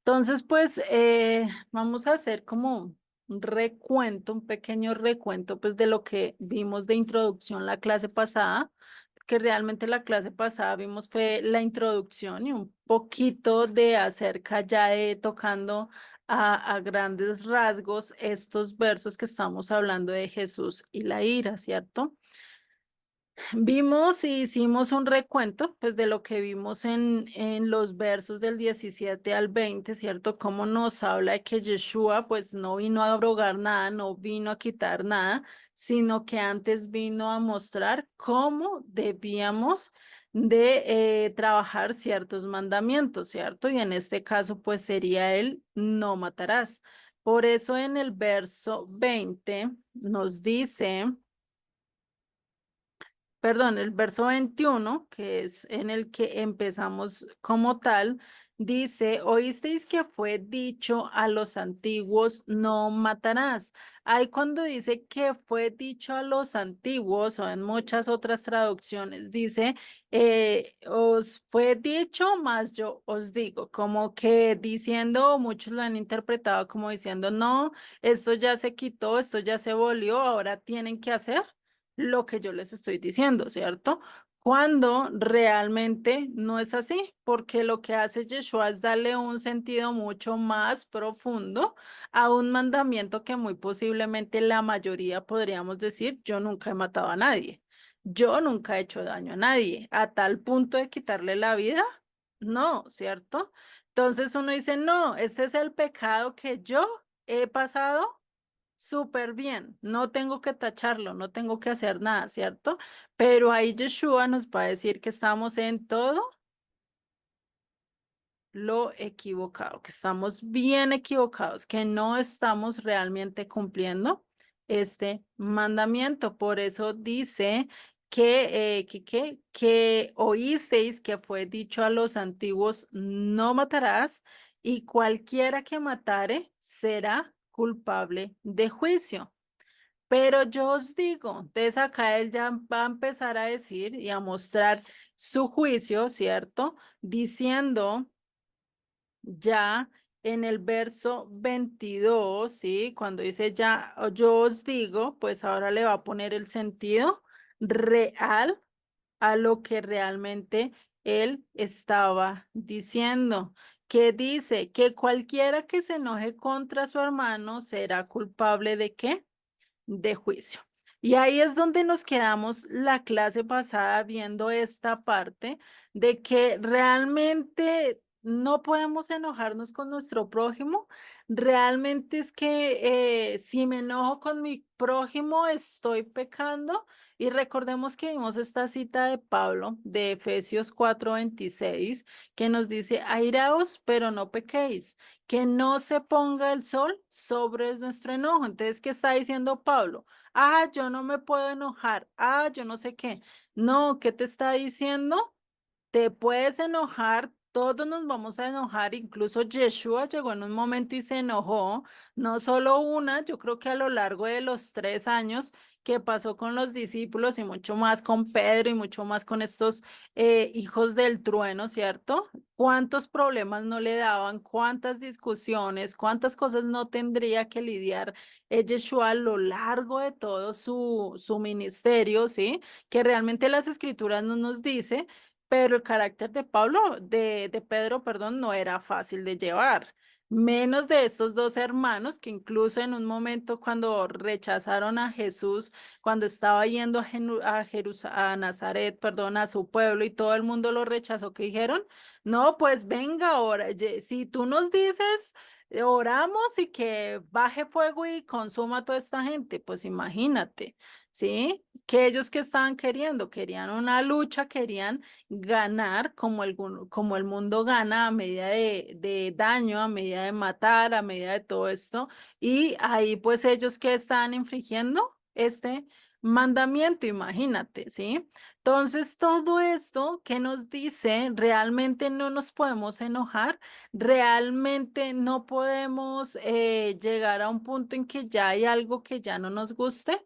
Entonces, pues vamos a hacer como un recuento, un pequeño recuento, pues de lo que vimos de introducción la clase pasada, que realmente la clase pasada vimos fue la introducción y un poquito de acerca ya de tocando a grandes rasgos estos versos que estamos hablando de Jesús y la ira, ¿cierto? Vimos y hicimos un recuento, pues, de lo que vimos en los versos del 17 al 20, ¿cierto? Cómo nos habla de que Yeshua, pues, no vino a abrogar nada, no vino a quitar nada, sino que antes vino a mostrar cómo debíamos de trabajar ciertos mandamientos, ¿cierto? Y en este caso, pues, sería el no matarás. Por eso en el verso 20 nos dice... Perdón, el verso 21, que es en el que empezamos como tal, dice, oísteis que fue dicho a los antiguos, no matarás. Ahí cuando dice que fue dicho a los antiguos, o en muchas otras traducciones, dice, os fue dicho, más yo os digo, como que diciendo, muchos lo han interpretado como diciendo, no, esto ya se quitó, esto ya se volvió, ahora tienen que hacer lo que yo les estoy diciendo, ¿cierto? Cuando realmente no es así, porque lo que hace Yeshua es darle un sentido mucho más profundo a un mandamiento que muy posiblemente la mayoría podríamos decir, yo nunca he matado a nadie, yo nunca he hecho daño a nadie, a tal punto de quitarle la vida, no, ¿cierto? Entonces uno dice, no, este es el pecado que yo he pasado súper bien, no tengo que tacharlo, no tengo que hacer nada, ¿cierto? Pero ahí Yeshua nos va a decir que estamos en todo lo equivocado, que estamos bien equivocados, que no estamos realmente cumpliendo este mandamiento. Por eso dice que oísteis que fue dicho a los antiguos, no matarás, y cualquiera que matare será culpable de juicio. Pero yo os digo, entonces acá él ya va a empezar a decir y a mostrar su juicio, ¿cierto? Diciendo ya en el verso 22, ¿sí? Cuando dice ya, yo os digo, pues ahora le va a poner el sentido real a lo que realmente él estaba diciendo, que dice que cualquiera que se enoje contra su hermano será culpable de ¿qué? De juicio. Y ahí es donde nos quedamos la clase pasada viendo esta parte de que realmente no podemos enojarnos con nuestro prójimo. Realmente es que si me enojo con mi prójimo estoy pecando. Y recordemos que vimos esta cita de Pablo de Efesios 4:26 que nos dice, airaos, pero no pequéis, que no se ponga el sol sobre nuestro enojo. Entonces, ¿qué está diciendo Pablo? Ah, yo no me puedo enojar. Ah, yo no sé qué. No, ¿qué te está diciendo? Te puedes enojar, todos nos vamos a enojar, incluso Yeshua llegó en un momento y se enojó, no solo una, yo creo que a lo largo de los 3 años que pasó con los discípulos y mucho más con Pedro y mucho más con estos hijos del trueno, ¿cierto? ¿Cuántos problemas no le daban? ¿Cuántas discusiones? ¿Cuántas cosas no tendría que lidiar Yeshua a lo largo de todo su ministerio, ¿sí? Que realmente las escrituras no nos dice, pero el carácter de de Pedro, perdón, no era fácil de llevar. Menos de estos dos hermanos que incluso en un momento cuando rechazaron a Jesús, cuando estaba yendo a Nazaret, perdón, a su pueblo y todo el mundo lo rechazó, que dijeron, no, pues venga ahora, si tú nos dices, oramos y que baje fuego y consuma a toda esta gente, pues imagínate, ¿sí? Que ellos que estaban queriendo, querían una lucha, querían ganar como el mundo gana a medida de daño, a medida de matar, a medida de todo esto. Y ahí pues ellos que están infringiendo este mandamiento, imagínate, ¿sí? Entonces todo esto que nos dice, realmente no nos podemos enojar, realmente no podemos llegar a un punto en que ya hay algo que ya no nos guste.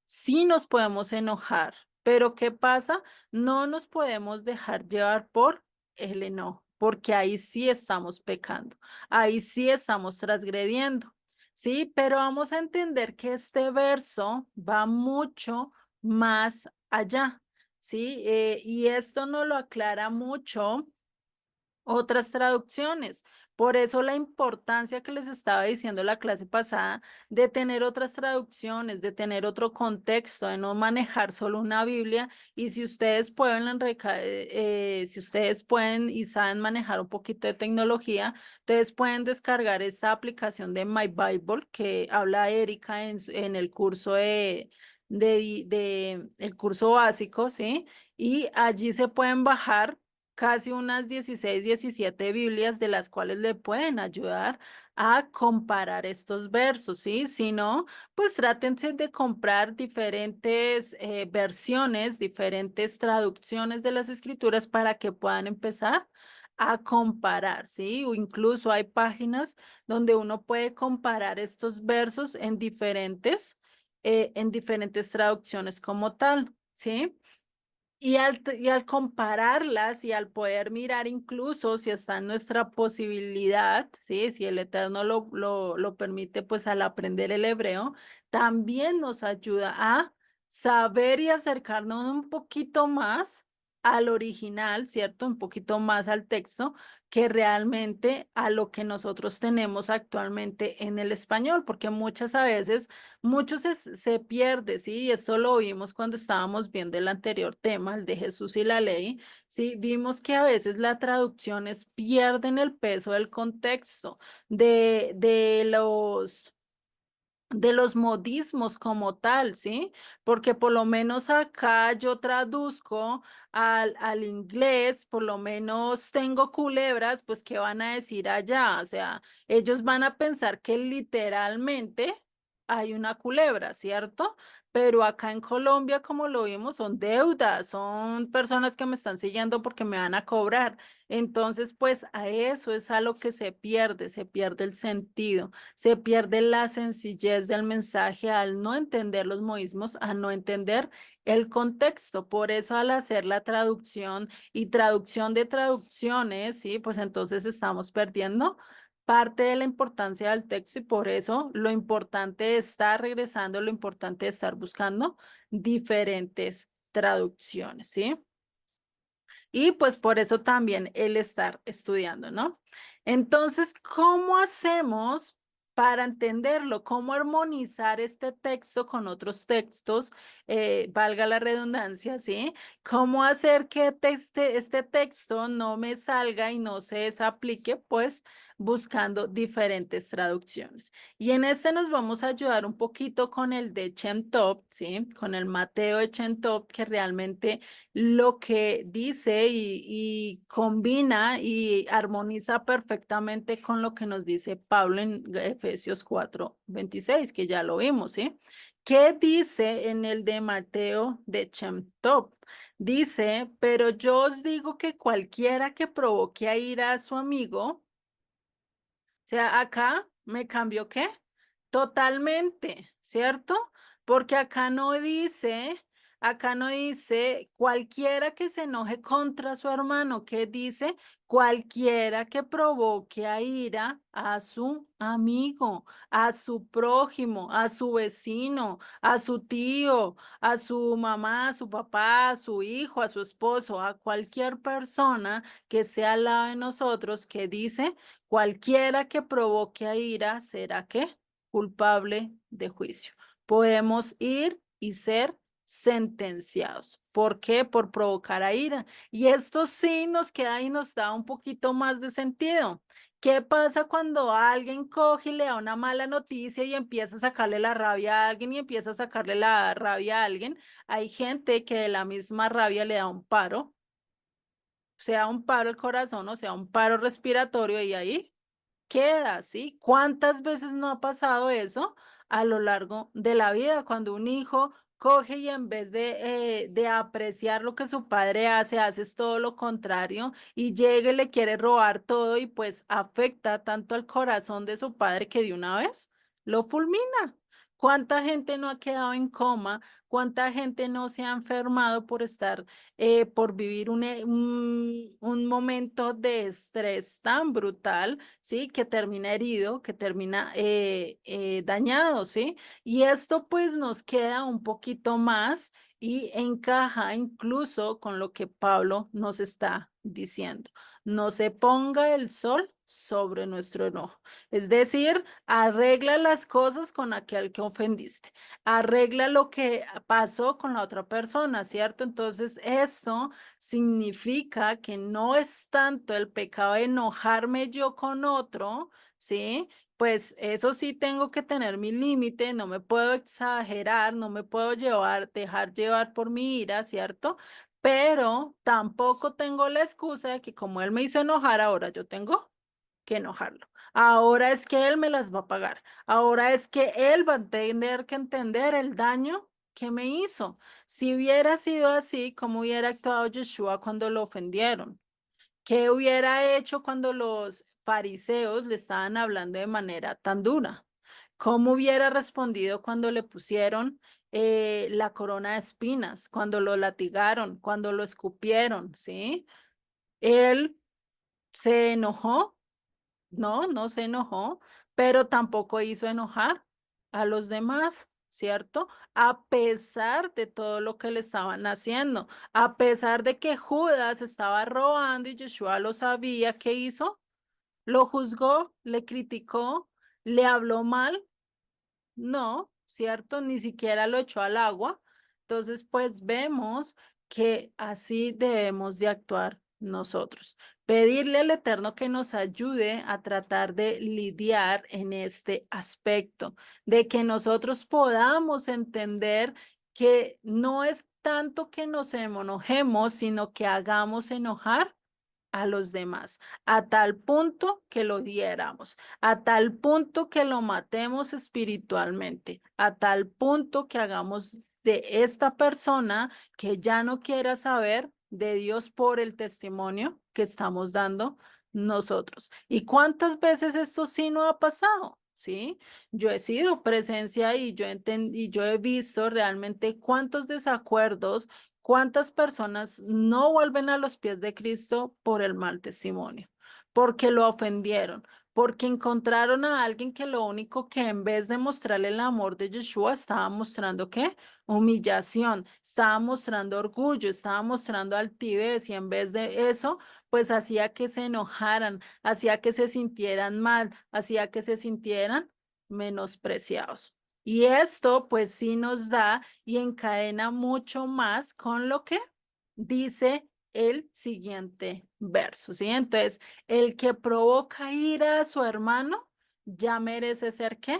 Sí nos podemos enojar, pero ¿qué pasa? No nos podemos dejar llevar por el enojo. porque ahí sí estamos pecando, ahí sí estamos transgrediendo, ¿sí? Pero vamos a entender que este verso va mucho más allá, ¿sí? Y esto nos lo aclara mucho otras traducciones. Por eso la importancia que les estaba diciendo la clase pasada de tener otras traducciones, de tener otro contexto, de no manejar solo una Biblia. Y si ustedes pueden, si ustedes pueden y saben manejar un poquito de tecnología, ustedes pueden descargar esta aplicación de My Bible que habla Erika en el curso el curso básico, ¿sí? Y allí se pueden bajar casi unas 16, 17 Biblias de las cuales le pueden ayudar a comparar estos versos, ¿sí? Si no, pues trátense de comprar diferentes versiones, diferentes traducciones de las escrituras para que puedan empezar a comparar, ¿sí? O incluso hay páginas donde uno puede comparar estos versos en diferentes traducciones como tal, ¿sí? Y al compararlas y al poder mirar incluso si está en nuestra posibilidad, ¿sí? Si el Eterno lo permite, pues al aprender el hebreo, también nos ayuda a saber y acercarnos un poquito más al original, ¿cierto? Un poquito más al texto que realmente a lo que nosotros tenemos actualmente en el español, porque muchas a veces se pierde, ¿sí? Y esto lo vimos cuando estábamos viendo el anterior tema, el de Jesús y la ley, ¿sí? Vimos que a veces las traducciones pierden el peso del contexto, de los modismos como tal, ¿sí? Porque por lo menos acá yo traduzco al inglés, por lo menos tengo culebras, pues ¿qué van a decir allá? O sea, ellos van a pensar que literalmente hay una culebra, ¿cierto? Pero acá en Colombia, como lo vimos, son deudas, son personas que me están siguiendo porque me van a cobrar. Entonces, pues a eso es a lo que se pierde el sentido. Se pierde la sencillez del mensaje al no entender los modismos, a no entender el contexto. Por eso al hacer la traducción y traducción de traducciones, sí, pues entonces estamos perdiendo parte de la importancia del texto y por eso lo importante de estar regresando, lo importante de estar buscando diferentes traducciones, ¿sí? Y pues por eso también el estar estudiando, ¿no? Entonces, ¿cómo hacemos para entenderlo? ¿Cómo armonizar este texto con otros textos? Valga la redundancia, ¿sí? ¿Cómo hacer que este texto no me salga y no se desaplique? Pues buscando diferentes traducciones. Y en este nos vamos a ayudar un poquito con el de Shem Tov, ¿sí? Con el Mateo de Shem Tov, que realmente lo que dice y combina y armoniza perfectamente con lo que nos dice Pablo en Efesios 4:26, que ya lo vimos, ¿sí? ¿Qué dice en el de Mateo de Shem Tov? Dice, pero yo os digo que cualquiera que provoque a ira a su amigo, sea, acá me cambió qué? Totalmente, ¿cierto? Porque acá no dice cualquiera que se enoje contra su hermano, que dice cualquiera que provoque a ira a su amigo, a su prójimo, a su vecino, a su tío, a su mamá, a su papá, a su hijo, a su esposo, a cualquier persona que esté al lado de nosotros, que dice cualquiera que provoque a ira será ¿qué? Culpable de juicio. Podemos ir y ser sentenciados. ¿Por qué? Por provocar a ira. Y esto sí nos queda y nos da un poquito más de sentido. ¿Qué pasa cuando alguien coge y le da una mala noticia y empieza a sacarle la rabia a alguien y empieza a sacarle la rabia a alguien? Hay gente que de la misma rabia le da un paro, sea un paro al corazón o sea un paro respiratorio y ahí queda, ¿sí? ¿Cuántas veces no ha pasado eso a lo largo de la vida? Cuando un hijo coge y en vez de apreciar lo que su padre hace, haces todo lo contrario y llega y le quiere robar todo y pues afecta tanto al corazón de su padre que de una vez lo fulmina. ¿Cuánta gente no ha quedado en coma? ¿Cuánta gente no se ha enfermado por estar, por vivir un momento de estrés tan brutal, ¿sí? Que termina herido, que termina dañado, ¿sí? Y esto pues nos queda un poquito más y encaja incluso con lo que Pablo nos está diciendo. No se ponga el sol sobre nuestro enojo. Es decir, arregla las cosas con aquel que ofendiste. Arregla lo que pasó con la otra persona, ¿cierto? Entonces, esto significa que no es tanto el pecado de enojarme yo con otro, ¿sí? Pues eso sí tengo que tener mi límite, no me puedo exagerar, no me puedo dejar llevar por mi ira, ¿cierto? Pero tampoco tengo la excusa de que como él me hizo enojar, ahora yo tengo que enojarlo. Ahora es que él me las va a pagar. Ahora es que él va a tener que entender el daño que me hizo. Si hubiera sido así, ¿cómo hubiera actuado Yeshua cuando lo ofendieron? ¿Qué hubiera hecho cuando los fariseos le estaban hablando de manera tan dura? ¿Cómo hubiera respondido cuando le pusieron la corona de espinas, cuando lo latigaron, cuando lo escupieron, ¿sí? Él se enojó. No, no se enojó, pero tampoco hizo enojar a los demás, ¿cierto? A pesar de todo lo que le estaban haciendo, a pesar de que Judas estaba robando y Yeshua lo sabía, ¿qué hizo? Lo juzgó, le criticó, le habló mal, no, ¿cierto? Ni siquiera lo echó al agua. Entonces, pues vemos que así debemos de actuar nosotros. Pedirle al Eterno que nos ayude a tratar de lidiar en este aspecto, de que nosotros podamos entender que no es tanto que nos enojemos, sino que hagamos enojar a los demás, a tal punto que lo diéramos, a tal punto que lo matemos espiritualmente, a tal punto que hagamos de esta persona que ya no quiera saber de Dios por el testimonio que estamos dando nosotros. ¿Y cuántas veces esto sí no ha pasado? ¿Sí? Yo he sido presencia y yo he visto realmente cuántos desacuerdos. ¿Cuántas personas no vuelven a los pies de Cristo por el mal testimonio? Porque lo ofendieron, porque encontraron a alguien que lo único que en vez de mostrarle el amor de Yeshua, estaba mostrando ¿qué? Humillación, estaba mostrando orgullo, estaba mostrando altivez y en vez de eso, pues hacía que se enojaran, hacía que se sintieran mal, hacía que se sintieran menospreciados. Y esto pues sí nos da y encadena mucho más con lo que dice el siguiente verso, ¿sí? Entonces, el que provoca ira a su hermano ya merece ser ¿qué?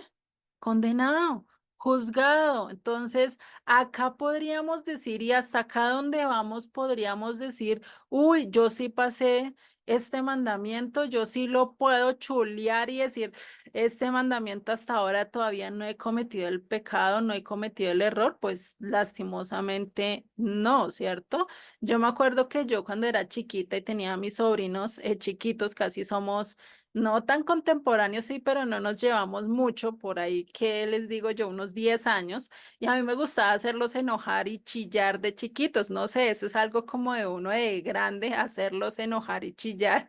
Condenado, juzgado. Entonces, acá podríamos decir, y hasta acá donde vamos, podríamos decir, uy, yo sí pasé este mandamiento, yo sí lo puedo chulear y decir, este mandamiento hasta ahora todavía no he cometido el pecado, no he cometido el error, pues lastimosamente no, ¿cierto? Yo me acuerdo que yo cuando era chiquita y tenía a mis sobrinos chiquitos, casi somos no tan contemporáneos, sí, pero no nos llevamos mucho por ahí, que les digo yo, unos 10 años, y a mí me gustaba hacerlos enojar y chillar de chiquitos, no sé, eso es algo como de uno de grande, hacerlos enojar y chillar,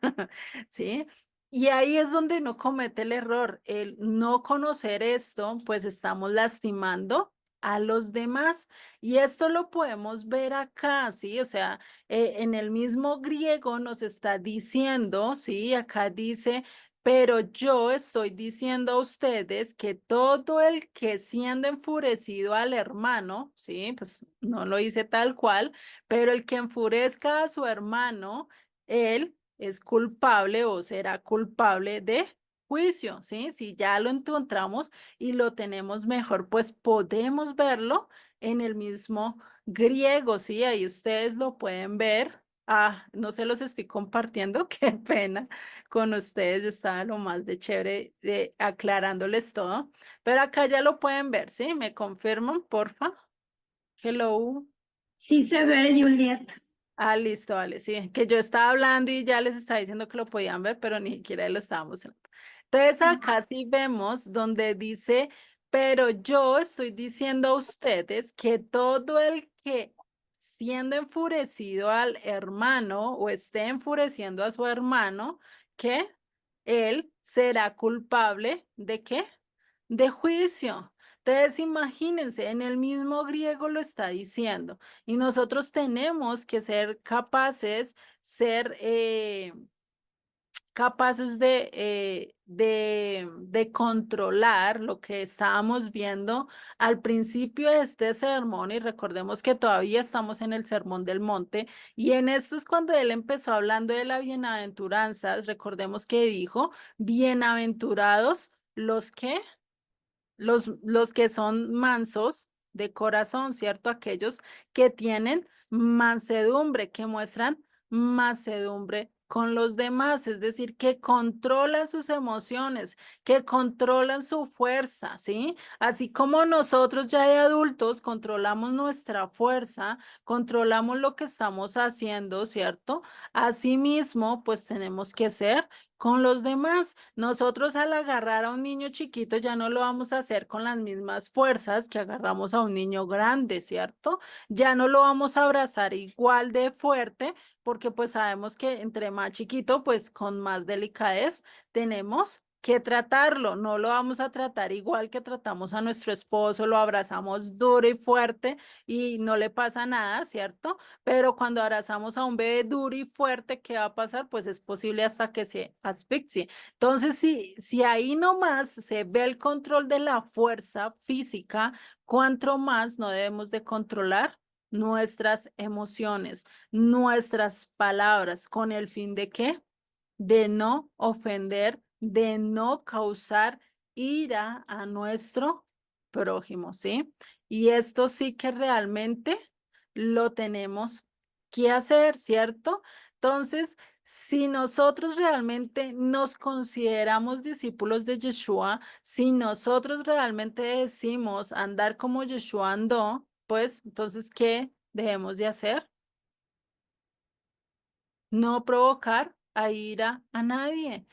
¿sí? Y ahí es donde no comete el error, el no conocer esto, pues estamos lastimando a los demás. Y esto lo podemos ver acá, ¿sí? O sea, en el mismo griego nos está diciendo, ¿sí? Acá dice, pero yo estoy diciendo a ustedes que todo el que siendo enfurecido al hermano, ¿sí? Pues no lo dice tal cual, pero el que enfurezca a su hermano, él es culpable o será culpable de juicio, ¿sí? Si ya lo encontramos y lo tenemos mejor, pues podemos verlo en el mismo griego, ¿sí? Ahí ustedes lo pueden ver. Ah, no se los estoy compartiendo, qué pena con ustedes. Yo estaba lo más de chévere aclarándoles todo, pero acá ya lo pueden ver, ¿sí? ¿Me confirman, porfa? Hello. Sí se ve, Juliet. Ah, listo, vale, sí, que yo estaba hablando y ya les estaba diciendo que lo podían ver, pero ni siquiera lo estábamos hablando. Entonces acá sí vemos donde dice, Pero yo estoy diciendo a ustedes que todo el que siendo enfurecido al hermano o esté enfureciendo a su hermano, que él será culpable ¿de qué? De juicio. Entonces, imagínense, en el mismo griego lo está diciendo. Y nosotros tenemos que ser capaces, ser capaces de controlar lo que estábamos viendo al principio de este sermón, y recordemos que todavía estamos en el Sermón del Monte, y en esto es cuando él empezó hablando de las bienaventuranzas. Recordemos que dijo, bienaventurados los que los que son mansos de corazón, ¿cierto? Aquellos que tienen mansedumbre, que muestran mansedumbre con los demás, es decir, que controlan sus emociones, que controlan su fuerza, ¿sí? Así como nosotros ya de adultos controlamos nuestra fuerza, controlamos lo que estamos haciendo, ¿cierto? Asimismo, pues tenemos que ser con los demás. Nosotros al agarrar a un niño chiquito ya no lo vamos a hacer con las mismas fuerzas que agarramos a un niño grande, ¿cierto? Ya no lo vamos a abrazar igual de fuerte porque pues sabemos que entre más chiquito, pues con más delicadez tenemos que tratarlo. No lo vamos a tratar igual que tratamos a nuestro esposo, lo abrazamos duro y fuerte y no le pasa nada, ¿cierto? Pero cuando abrazamos a un bebé duro y fuerte, ¿qué va a pasar? Pues es posible hasta que se asfixie. Entonces, si ahí nomás se ve el control de la fuerza física, ¿cuánto más no debemos de controlar nuestras emociones, nuestras palabras, con el fin de qué? De no ofender, de no causar ira a nuestro prójimo, ¿sí? Y esto sí que realmente lo tenemos que hacer, ¿cierto? Entonces, si nosotros realmente nos consideramos discípulos de Yeshua, si nosotros realmente decimos andar como Yeshua andó, pues entonces, ¿qué debemos de hacer? No provocar a ira a nadie.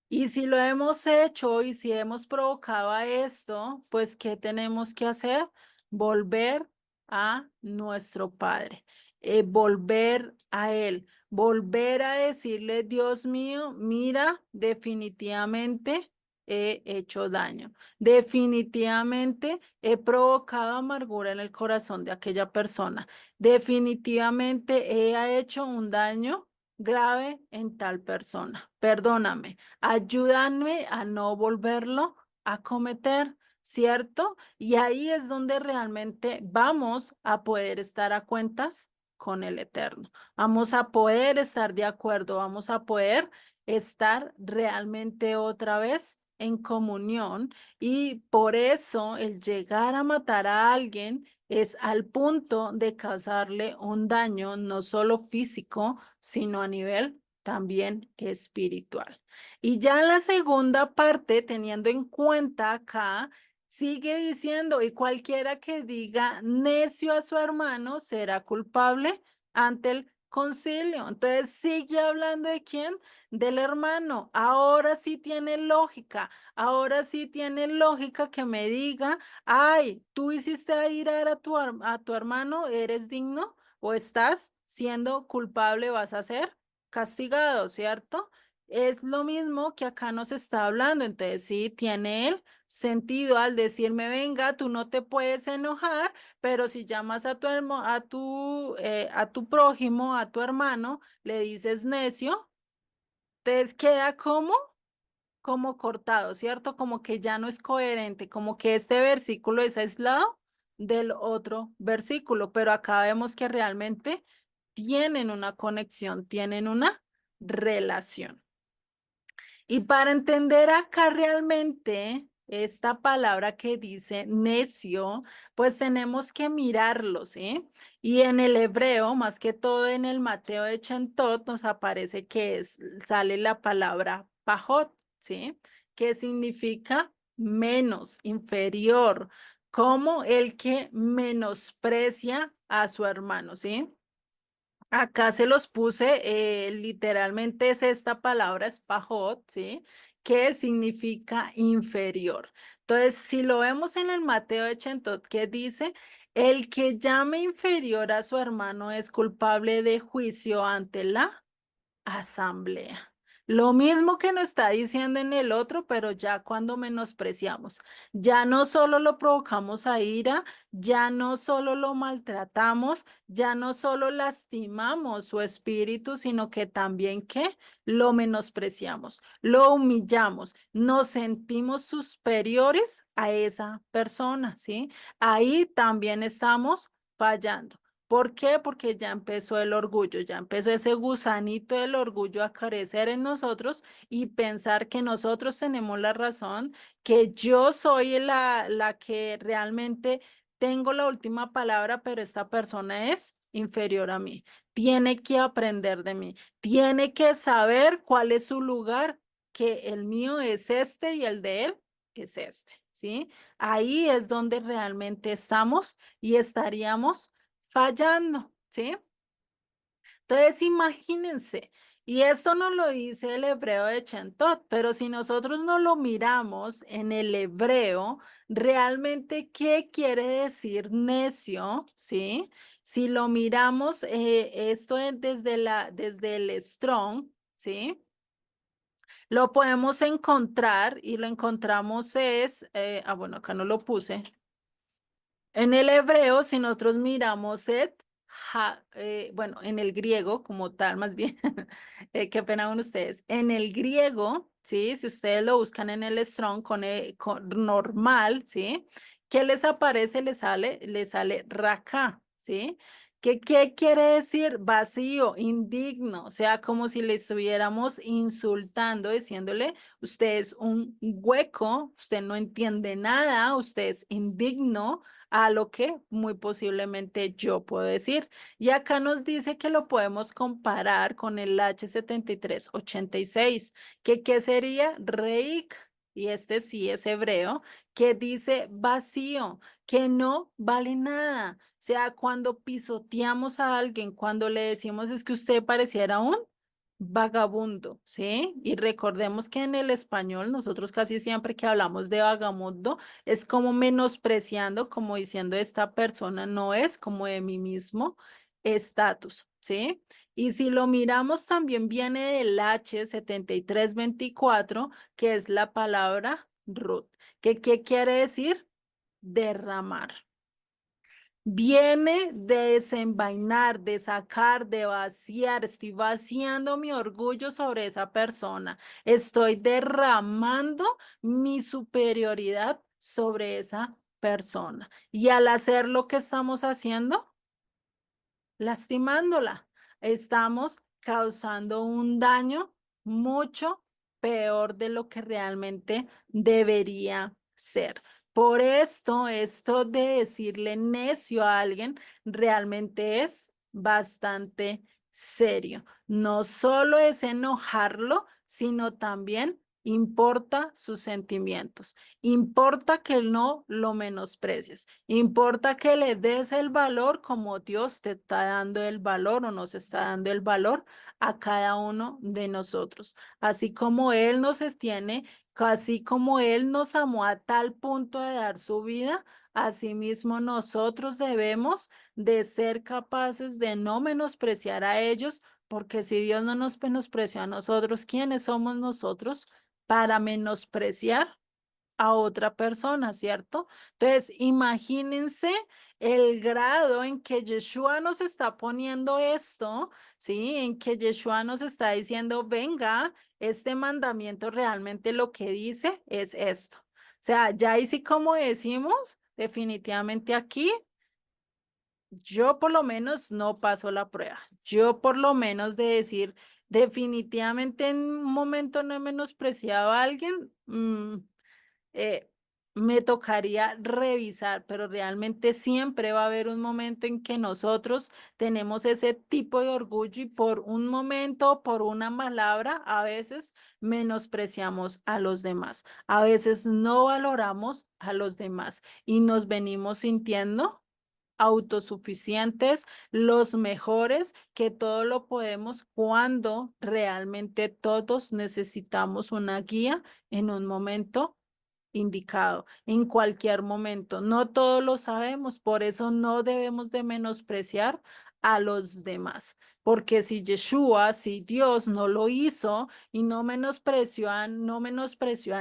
Y si lo hemos hecho y si hemos provocado a esto, pues ¿qué tenemos que hacer? Volver a nuestro Padre, volver a Él, volver a decirle, Dios mío, mira, definitivamente he hecho daño, definitivamente he provocado amargura en el corazón de aquella persona, definitivamente he hecho un daño grave en tal persona. Perdóname. Ayúdame a no volverlo a cometer, ¿cierto? Y ahí es donde realmente vamos a poder estar a cuentas con el Eterno. Vamos a poder estar de acuerdo, vamos a poder estar realmente otra vez en comunión, y por eso el llegar a matar a alguien es al punto de causarle un daño no solo físico, sino a nivel también espiritual. Y ya en la segunda parte, teniendo en cuenta acá, sigue diciendo, y cualquiera que diga necio a su hermano será culpable ante el concilio. Entonces sigue hablando de quién, del hermano. Ahora sí tiene lógica, ahora sí tiene lógica que me diga, ay, tú hiciste irar a a tu hermano, ¿eres digno o estás siendo culpable? Vas a ser castigado, ¿cierto? Es lo mismo que acá nos está hablando. Entonces sí tiene el sentido al decirme, venga, tú no te puedes enojar, pero si llamas a a tu prójimo, a tu hermano, le dices necio, entonces queda como cortado, ¿cierto? Como que ya no es coherente, como que este versículo es aislado del otro versículo, pero acá vemos que realmente tienen una conexión, tienen una relación. Y para entender acá realmente esta palabra que dice necio, pues tenemos que mirarlo, ¿sí? Y en el hebreo, más que todo en el Mateo de Chentot, nos aparece que sale la palabra pajot, ¿sí? Que significa menos, inferior, como el que menosprecia a su hermano, ¿sí? Acá se los puse, literalmente es esta palabra, es pajot, ¿sí? Que significa inferior. Entonces, si lo vemos en el Mateo de Chentot, que dice, el que llame inferior a su hermano es culpable de juicio ante la asamblea. Lo mismo que nos está diciendo en el otro, pero ya cuando menospreciamos, ya no solo lo provocamos a ira, ya no solo lo maltratamos, ya no solo lastimamos su espíritu, sino que también que lo menospreciamos, lo humillamos, nos sentimos superiores a esa persona, ¿sí? Ahí también estamos fallando. ¿Por qué? Porque ya empezó el orgullo, ya empezó ese gusanito del orgullo a crecer en nosotros y pensar que nosotros tenemos la razón, que yo soy la que realmente tengo la última palabra, pero esta persona es inferior a mí. Tiene que aprender de mí, tiene que saber cuál es su lugar, que el mío es este y el de él es este, ¿sí? Ahí es donde realmente estamos y estaríamos fallando, ¿sí? Entonces, imagínense, y esto nos lo dice el hebreo de Chentot, pero si nosotros no lo miramos en el hebreo, realmente, ¿qué quiere decir necio? ¿Sí? Si lo miramos, desde el Strong, ¿sí? Lo podemos encontrar y lo encontramos bueno, acá no lo puse. En el hebreo, si nosotros miramos bueno, en el griego como tal, más bien, qué pena con ustedes, en el griego, ¿sí? Si ustedes lo buscan en el Strong con normal, ¿sí? ¿Qué les aparece? Les sale raka, ¿sí? ¿Qué quiere decir? Vacío, indigno, o sea, como si le estuviéramos insultando, diciéndole, usted es un hueco, usted no entiende nada, usted es indigno a lo que muy posiblemente yo puedo decir. Y acá nos dice que lo podemos comparar con el H7386, que ¿qué sería? Reik, y este sí es hebreo, que dice vacío, que no vale nada. O sea, cuando pisoteamos a alguien, cuando le decimos es que usted pareciera un vagabundo, ¿sí? Y recordemos que en el español nosotros casi siempre que hablamos de vagabundo es como menospreciando, como diciendo esta persona no es como de mi mismo estatus, ¿sí? Y si lo miramos también viene del H7324, que es la palabra root, que ¿qué quiere decir? Derramar. Viene de desenvainar, de sacar, de vaciar. Estoy vaciando mi orgullo sobre esa persona. Estoy derramando mi superioridad sobre esa persona. Y al hacer lo que estamos haciendo, lastimándola. Estamos causando un daño mucho peor de lo que realmente debería ser. Por esto de decirle necio a alguien realmente es bastante serio. No solo es enojarlo, sino también importa sus sentimientos. Importa que no lo menosprecies. Importa que le des el valor como Dios te está dando el valor o nos está dando el valor a cada uno de nosotros. Así como Él nos tiene, así como Él nos amó a tal punto de dar su vida, asimismo nosotros debemos de ser capaces de no menospreciar a ellos, porque si Dios no nos menospreció a nosotros, ¿quiénes somos nosotros para menospreciar a otra persona, cierto? Entonces, imagínense el grado en que Yeshua nos está poniendo esto, ¿sí? En que Yeshua nos está diciendo, venga, este mandamiento realmente lo que dice es esto. O sea, ya ahí sí como decimos, definitivamente aquí yo por lo menos no paso la prueba. Yo por lo menos de decir, definitivamente en un momento no he menospreciado a alguien, eh, me tocaría revisar, pero realmente siempre va a haber un momento en que nosotros tenemos ese tipo de orgullo y por un momento, por una palabra, a veces menospreciamos a los demás, a veces no valoramos a los demás y nos venimos sintiendo autosuficientes, los mejores, que todo lo podemos cuando realmente todos necesitamos una guía en un momento indicado, en cualquier momento. No todos lo sabemos, por eso no debemos de menospreciar a los demás, porque si Yeshua, si Dios no lo hizo y no menospreció a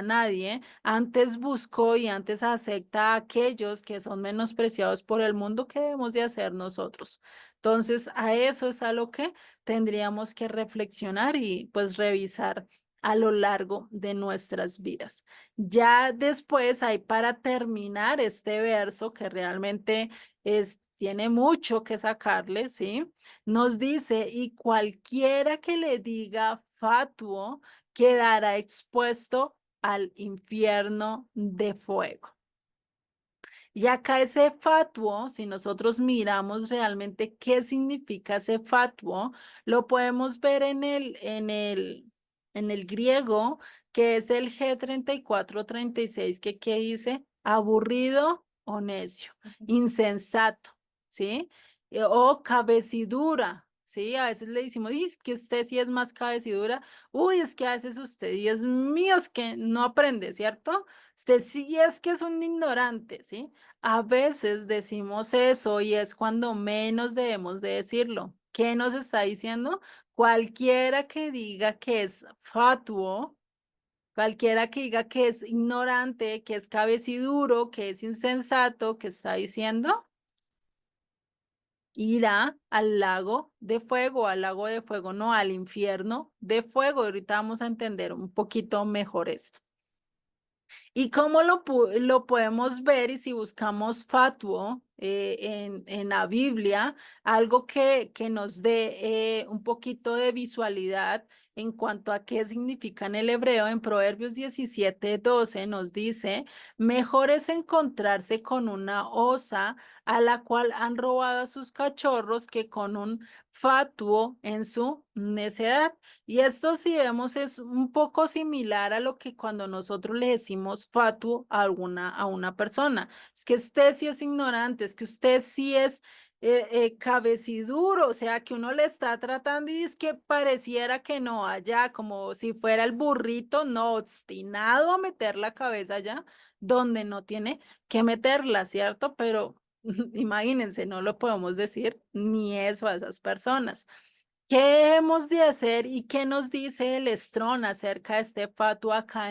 nadie, antes buscó y antes acepta a aquellos que son menospreciados por el mundo, ¿qué debemos de hacer nosotros? Entonces, a eso es a lo que tendríamos que reflexionar y pues revisar a lo largo de nuestras vidas. Ya después hay para terminar este verso que realmente tiene mucho que sacarle, ¿sí? Nos dice, y cualquiera que le diga fatuo quedará expuesto al infierno de fuego. Y acá ese fatuo, si nosotros miramos realmente qué significa ese fatuo, lo podemos ver en el griego, que es el G3436, que ¿qué dice? Aburrido o necio, insensato, ¿sí? O cabecidura, ¿sí? A veces le decimos, "Is, que usted sí es más cabecidura. Uy, es que a veces usted, Dios mío, es que no aprende, ¿cierto? Usted sí es que es un ignorante, ¿sí? A veces decimos eso y es cuando menos debemos de decirlo. ¿Qué nos está diciendo? Cualquiera que diga que es fatuo, cualquiera que diga que es ignorante, que es cabeciduro, que es insensato, que está diciendo, irá al lago de fuego, no al infierno de fuego. Ahorita vamos a entender un poquito mejor esto. ¿Y cómo lo podemos ver? Y si buscamos fatuo en la Biblia, algo que nos dé un poquito de visualidad en cuanto a qué significa en el hebreo, en Proverbios 17:12 nos dice, mejor es encontrarse con una osa a la cual han robado a sus cachorros que con un fatuo en su necedad. Y esto, si vemos, es un poco similar a lo que cuando nosotros le decimos fatuo a una persona. Es que usted sí es ignorante, es que usted sí es cabeciduro, o sea, que uno le está tratando y es que pareciera que no allá, como si fuera el burrito, no, obstinado a meter la cabeza allá donde no tiene que meterla, ¿cierto? Pero imagínense, no lo podemos decir ni eso a esas personas. ¿Qué hemos de hacer y qué nos dice el Strong acerca de este fatuo acá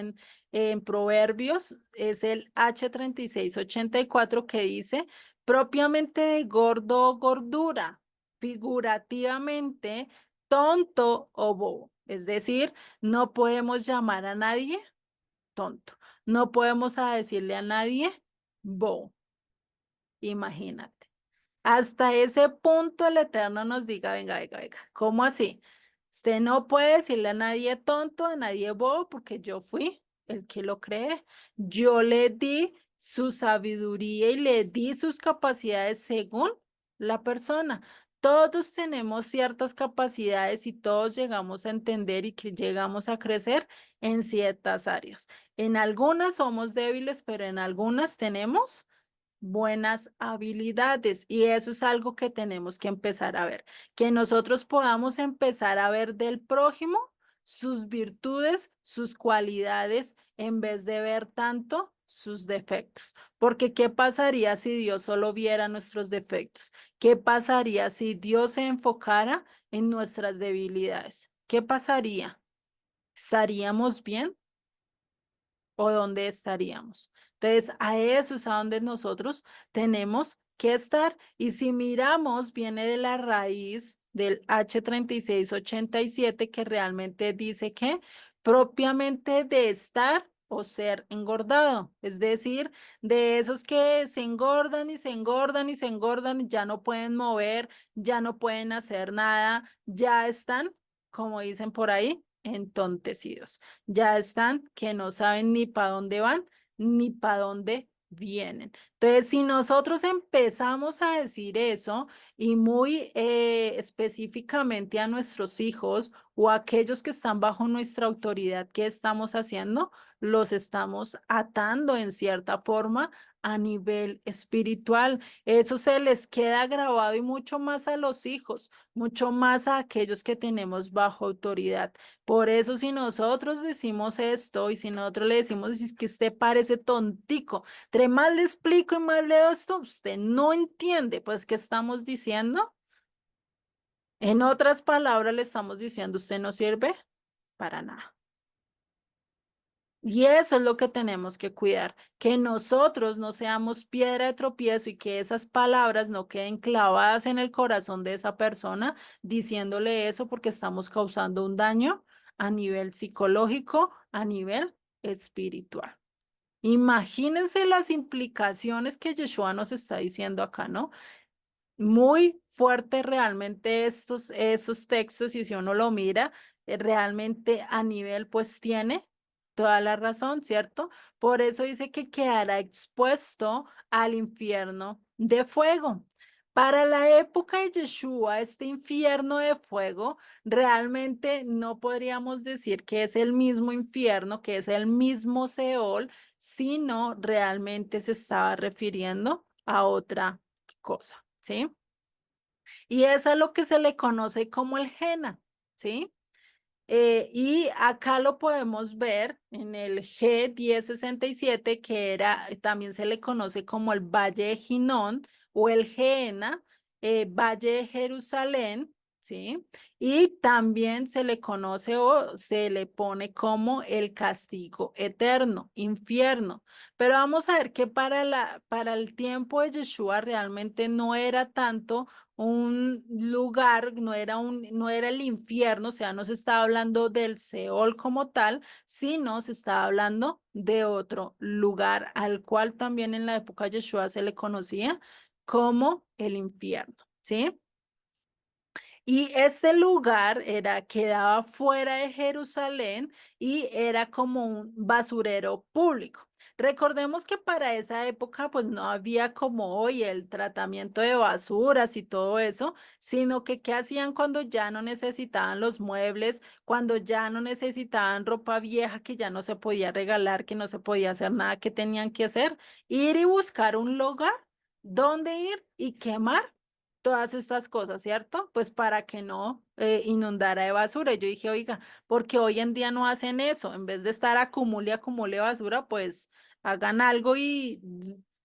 en Proverbios? Es el H3684 que dice, propiamente de gordo o gordura, figurativamente tonto o bobo. Es decir, no podemos llamar a nadie tonto, no podemos decirle a nadie bobo, imagínate. Hasta ese punto el Eterno nos diga, venga, venga, venga, ¿cómo así? Usted no puede decirle a nadie tonto, a nadie bobo, porque yo fui el que lo cree. Yo le di su sabiduría y le di sus capacidades según la persona. Todos tenemos ciertas capacidades y todos llegamos a entender y que llegamos a crecer en ciertas áreas. En algunas somos débiles, pero en algunas tenemos buenas habilidades y eso es algo que tenemos que empezar a ver, que nosotros podamos empezar a ver del prójimo sus virtudes, sus cualidades, en vez de ver tanto sus defectos. Porque ¿qué pasaría si Dios solo viera nuestros defectos? ¿Qué pasaría si Dios se enfocara en nuestras debilidades? ¿Qué pasaría? ¿Estaríamos bien? ¿O dónde estaríamos? Entonces, a eso es a donde nosotros tenemos que estar. Y si miramos, viene de la raíz del H3687 que realmente dice que propiamente de estar o ser engordado, es decir, de esos que se engordan y se engordan y se engordan, ya no pueden mover, ya no pueden hacer nada, ya están, como dicen por ahí, entontecidos, ya están que no saben ni para dónde van ni para dónde vienen. Entonces, si nosotros empezamos a decir eso y muy específicamente a nuestros hijos o a aquellos que están bajo nuestra autoridad, ¿qué estamos haciendo? Los estamos atando en cierta forma a nivel espiritual. Eso se les queda grabado y mucho más a los hijos, mucho más a aquellos que tenemos bajo autoridad. Por eso si nosotros decimos esto y si nosotros le decimos es que usted parece tontico, entre más le explico y más le doy esto, usted no entiende, pues, ¿qué estamos diciendo? En otras palabras, le estamos diciendo, usted no sirve para nada. Y eso es lo que tenemos que cuidar, que nosotros no seamos piedra de tropiezo y que esas palabras no queden clavadas en el corazón de esa persona diciéndole eso porque estamos causando un daño a nivel psicológico, a nivel espiritual. Imagínense las implicaciones que Yeshua nos está diciendo acá, ¿no? Muy fuerte realmente esos textos y si uno lo mira, realmente a nivel pues tiene toda la razón, ¿cierto? Por eso dice que quedará expuesto al infierno de fuego. Para la época de Yeshua, este infierno de fuego realmente no podríamos decir que es el mismo infierno, que es el mismo Seol, sino realmente se estaba refiriendo a otra cosa, ¿sí? Y eso es lo que se le conoce como el Jena, ¿sí? Y acá lo podemos ver en el G1067, que era, también se le conoce como el Valle de Ginón o el Geena, Valle de Jerusalén, ¿sí? Y también se le conoce o se le pone como el castigo eterno, infierno. Pero vamos a ver que para el tiempo de Yeshua realmente no era tanto un lugar, no era el infierno, o sea, no se estaba hablando del Seol como tal, sino se estaba hablando de otro lugar al cual también en la época de Yeshua se le conocía como el infierno, ¿sí? Y ese lugar quedaba fuera de Jerusalén y era como un basurero público. Recordemos que para esa época pues no había como hoy el tratamiento de basuras y todo eso, sino que qué hacían cuando ya no necesitaban los muebles, cuando ya no necesitaban ropa vieja que ya no se podía regalar, que no se podía hacer nada, que tenían que hacer, ir y buscar un lugar donde ir y quemar todas estas cosas, ¿cierto? Pues para que no inundara de basura. Y yo dije, oiga, porque hoy en día no hacen eso, en vez de estar acumule, acumule basura, pues hagan algo y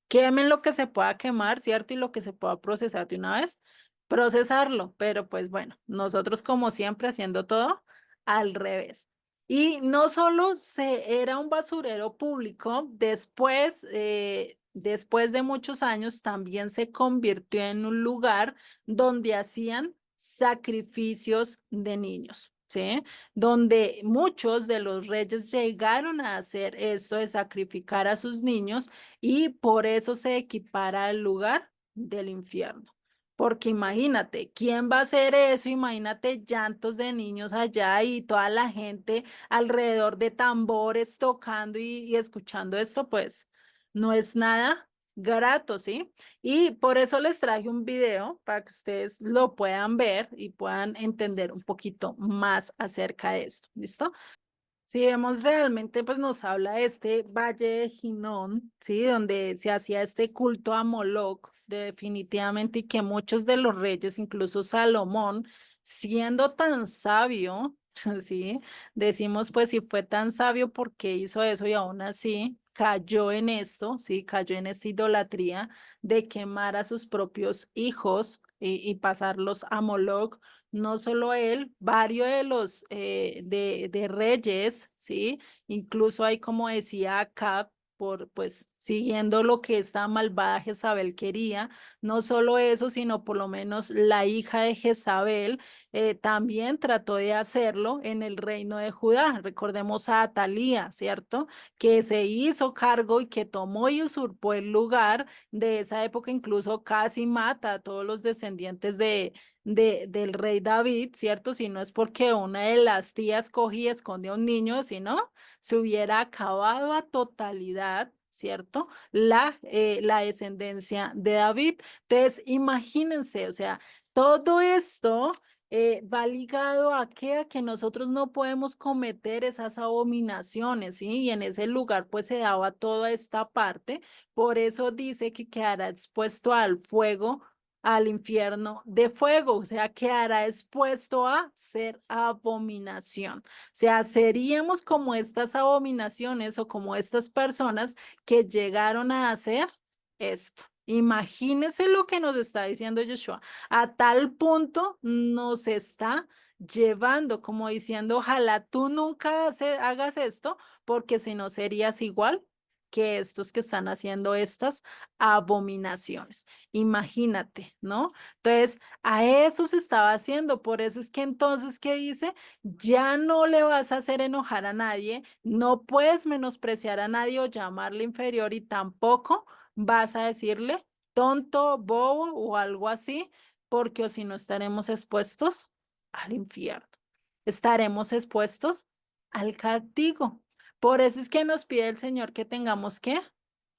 quemen lo que se pueda quemar, ¿cierto? Y lo que se pueda procesar de una vez, procesarlo. Pero pues bueno, nosotros como siempre haciendo todo al revés. Y no solo se era un basurero público, después de muchos años también se convirtió en un lugar donde hacían sacrificios de niños, ¿sí? Donde muchos de los reyes llegaron a hacer esto de sacrificar a sus niños y por eso se equipara al lugar del infierno. Porque imagínate, ¿quién va a hacer eso? Imagínate llantos de niños allá y toda la gente alrededor de tambores tocando y escuchando esto, pues no es nada grato, ¿sí? Y por eso les traje un video para que ustedes lo puedan ver y puedan entender un poquito más acerca de esto, ¿listo? Si vemos realmente, pues nos habla de este Valle de Ginón, ¿sí? Donde se hacía este culto a Moloc, definitivamente, y que muchos de los reyes, incluso Salomón, siendo tan sabio, ¿sí? Decimos, pues si fue tan sabio, ¿por qué hizo eso? Y aún así cayó en esto, ¿sí? Cayó en esta idolatría de quemar a sus propios hijos y pasarlos a Moloc no solo él, varios de los de reyes, ¿sí? Incluso hay, como decía Acab, pues siguiendo lo que esta malvada Jezabel quería, no solo eso, sino por lo menos la hija de Jezabel también trató de hacerlo en el reino de Judá. Recordemos a Atalía, ¿cierto? Que se hizo cargo y que tomó y usurpó el lugar de esa época, incluso casi mata a todos los descendientes del rey David, ¿cierto? Si no es porque una de las tías cogía y esconde a un niño, sino se hubiera acabado a totalidad, ¿cierto? La descendencia de David. Entonces, imagínense, o sea, todo esto va ligado a que nosotros no podemos cometer esas abominaciones, ¿sí? Y en ese lugar pues se daba toda esta parte, por eso dice que quedará expuesto al fuego, al infierno de fuego, o sea, quedará expuesto a ser abominación. O sea, seríamos como estas abominaciones o como estas personas que llegaron a hacer esto. Imagínese lo que nos está diciendo Yeshua. A tal punto nos está llevando, como diciendo, ojalá tú nunca hagas esto, porque si no serías igual que estos que están haciendo estas abominaciones. Imagínate, ¿no? Entonces, a eso se estaba haciendo. Por eso es que entonces, ¿qué dice? Ya no le vas a hacer enojar a nadie, no puedes menospreciar a nadie o llamarle inferior y tampoco vas a decirle tonto, bobo o algo así, porque o si no estaremos expuestos al infierno, estaremos expuestos al castigo. Por eso es que nos pide el Señor que tengamos que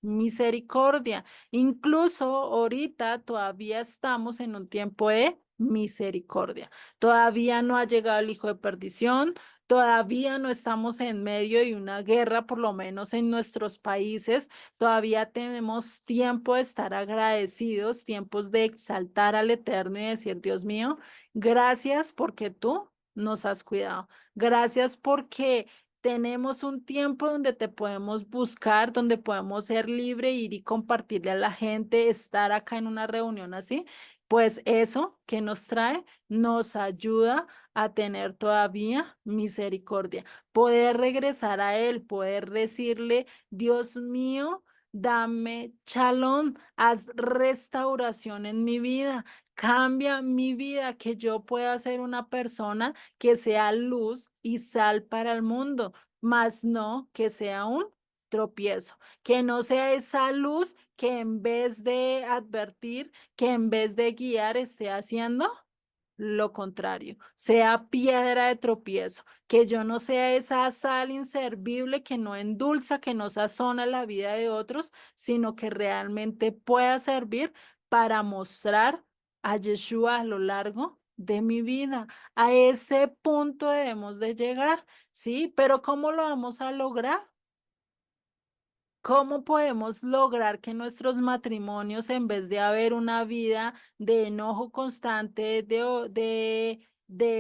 misericordia. Incluso ahorita todavía estamos en un tiempo de misericordia. Todavía no ha llegado el hijo de perdición, todavía no estamos en medio de una guerra, por lo menos en nuestros países. Todavía tenemos tiempo de estar agradecidos, tiempos de exaltar al Eterno y decir, Dios mío, gracias porque tú nos has cuidado. Gracias porque tenemos un tiempo donde te podemos buscar, donde podemos ser libre, ir y compartirle a la gente, estar acá en una reunión así. Pues eso que nos trae nos ayuda a tener todavía misericordia, poder regresar a Él, poder decirle, Dios mío, dame chalón, haz restauración en mi vida, cambia mi vida, que yo pueda ser una persona que sea luz y sal para el mundo, más no que sea un tropiezo, que no sea esa luz que en vez de advertir, que en vez de guiar, esté haciendo lo contrario, sea piedra de tropiezo, que yo no sea esa sal inservible que no endulza, que no sazona la vida de otros, sino que realmente pueda servir para mostrar a Yeshua a lo largo de mi vida. A ese punto debemos de llegar, ¿sí? Pero ¿cómo lo vamos a lograr? ¿Cómo podemos lograr que nuestros matrimonios, en vez de haber una vida de enojo constante, de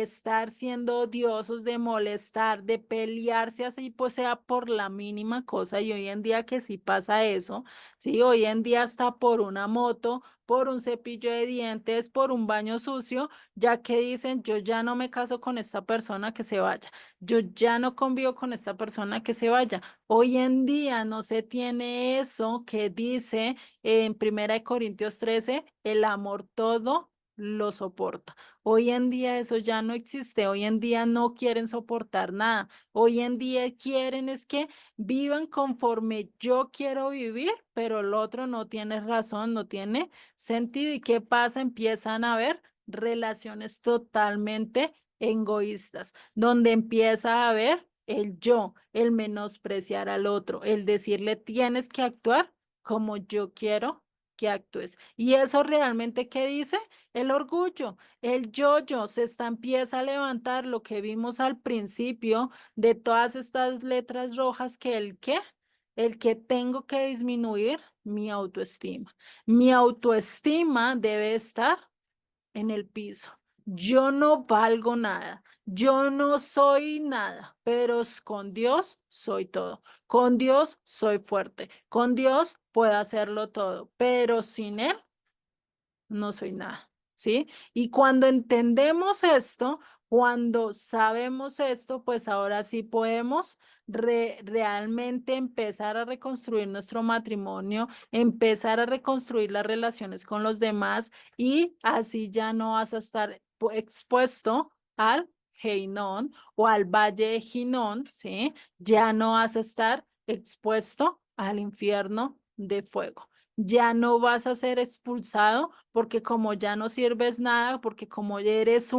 estar siendo odiosos, de molestar, de pelearse así, pues sea por la mínima cosa? Y hoy en día que sí pasa eso, sí, hoy en día está por una moto, por un cepillo de dientes, por un baño sucio, ya que dicen, yo ya no me caso con esta persona, que se vaya, yo ya no convivo con esta persona, que se vaya. Hoy en día no se tiene eso que dice en Primera de Corintios 13, el amor todo lo soporta. Hoy en día eso ya no existe. Hoy en día no quieren soportar nada. Hoy en día quieren es que vivan conforme yo quiero vivir, pero el otro no tiene razón, no tiene sentido. ¿Y qué pasa? Empiezan a haber relaciones totalmente egoístas, donde empieza a haber el yo, el menospreciar al otro, el decirle tienes que actuar como yo quiero que actúes. ¿Y eso realmente qué dice? El orgullo, el yo-yo empieza a levantar lo que vimos al principio de todas estas letras rojas, que el que tengo que disminuir mi autoestima. Mi autoestima debe estar en el piso. Yo no valgo nada, yo no soy nada, pero con Dios soy todo. Con Dios soy fuerte, con Dios puedo hacerlo todo, pero sin Él no soy nada, ¿sí? Y cuando entendemos esto, cuando sabemos esto, pues ahora sí podemos realmente empezar a reconstruir nuestro matrimonio, empezar a reconstruir las relaciones con los demás, y así ya no vas a estar expuesto al Heinon o al Valle de Ginón, ¿sí? Ya no vas a estar expuesto al infierno de fuego. Ya no vas a ser expulsado, porque como ya no sirves nada, porque como eres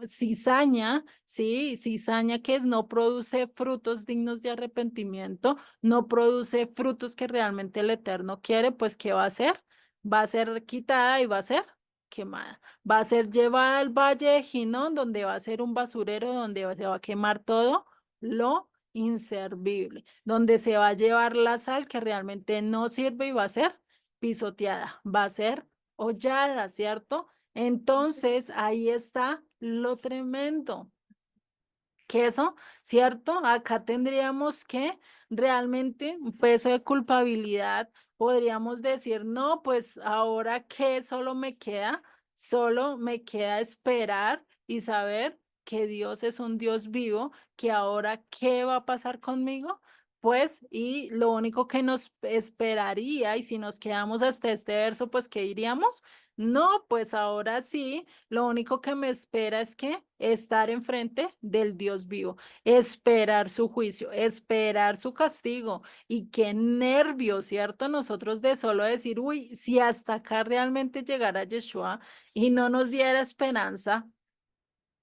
cizaña, ¿sí? Cizaña que es, no produce frutos dignos de arrepentimiento, no produce frutos que realmente el Eterno quiere, pues ¿qué va a hacer? Va a ser quitada y va a ser quemada. Va a ser llevada al valle de Ginón, donde va a ser un basurero, donde se va a quemar todo lo inservible, donde se va a llevar la sal que realmente no sirve y va a ser pisoteada, va a ser hollada, ¿cierto? Entonces, ahí está lo tremendo. Que eso, ¿cierto? Acá tendríamos que realmente un peso de culpabilidad. Podríamos decir, no, pues ahora qué solo me queda esperar y saber que Dios es un Dios vivo, que ahora qué va a pasar conmigo. Pues, y lo único que nos esperaría, y si nos quedamos hasta este verso, pues, ¿qué diríamos? No, pues ahora sí, lo único que me espera es que estar enfrente del Dios vivo, esperar su juicio, esperar su castigo. Y qué nervio, ¿cierto? Nosotros de solo decir, uy, si hasta acá realmente llegara Yeshua y no nos diera esperanza,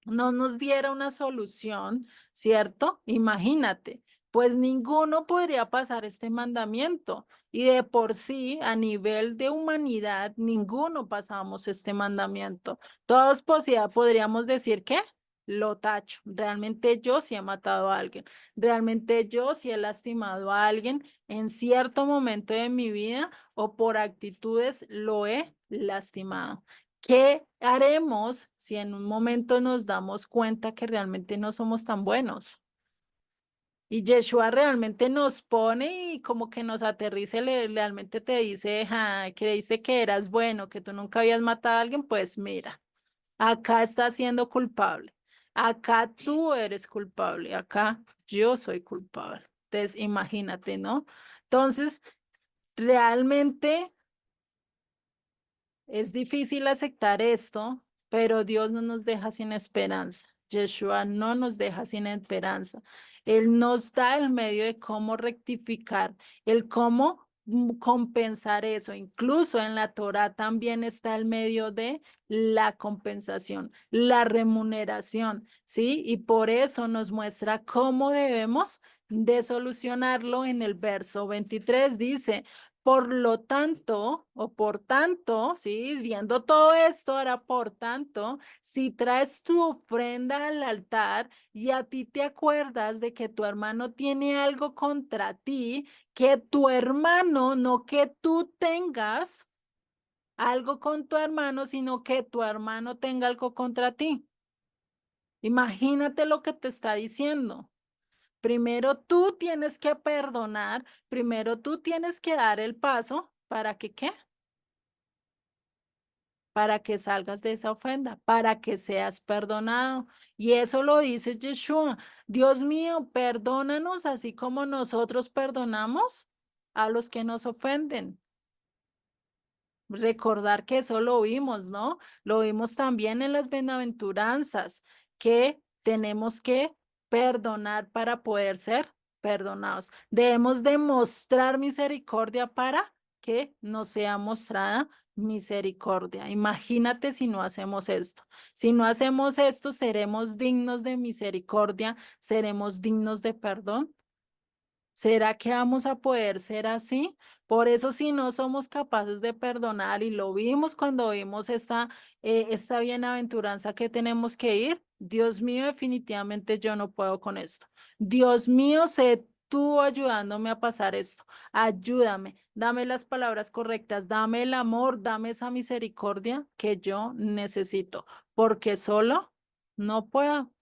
no nos diera una solución, ¿cierto? Imagínate, pues ninguno podría pasar este mandamiento. Y de por sí, a nivel de humanidad, ninguno pasamos este mandamiento. Todos podríamos decir que lo tacho. Realmente yo sí he matado a alguien. Realmente yo sí he lastimado a alguien en cierto momento de mi vida o por actitudes lo he lastimado. ¿Qué haremos si en un momento nos damos cuenta que realmente no somos tan buenos? Y Yeshua realmente nos pone y como que nos aterrice, realmente te dice, "Ja, creíste que eras bueno, que tú nunca habías matado a alguien, pues mira, acá estás siendo culpable, acá tú eres culpable, acá yo soy culpable". Entonces, imagínate, ¿no? Entonces, realmente es difícil aceptar esto, pero Dios no nos deja sin esperanza. Yeshua no nos deja sin esperanza. Él nos da el medio de cómo rectificar, el cómo compensar eso. Incluso en la Torah también está el medio de la compensación, la remuneración, ¿sí? Y por eso nos muestra cómo debemos de solucionarlo en el verso 23. Dice, por lo tanto, o por tanto, sí, viendo todo esto, ahora por tanto, si traes tu ofrenda al altar y a ti te acuerdas de que tu hermano tiene algo contra ti, que tu hermano, no que tú tengas algo con tu hermano, sino que tu hermano tenga algo contra ti. Imagínate lo que te está diciendo. Primero tú tienes que perdonar, primero tú tienes que dar el paso para que, ¿qué? Para que salgas de esa ofenda, para que seas perdonado. Y eso lo dice Yeshua. Dios mío, perdónanos así como nosotros perdonamos a los que nos ofenden. Recordar que eso lo vimos, ¿no? Lo vimos también en las bienaventuranzas, que tenemos que perdonar para poder ser perdonados. Debemos demostrar misericordia para que nos sea mostrada misericordia. Imagínate si no hacemos esto. Si no hacemos esto, seremos dignos de misericordia, seremos dignos de perdón. ¿Será que vamos a poder ser así? Por eso, si no somos capaces de perdonar, y lo vimos cuando vimos esta bienaventuranza que tenemos que ir, Dios mío, definitivamente yo no puedo con esto. Dios mío, sé tú ayudándome a pasar esto. Ayúdame, dame las palabras correctas, dame el amor, dame esa misericordia que yo necesito, porque solo no puedo.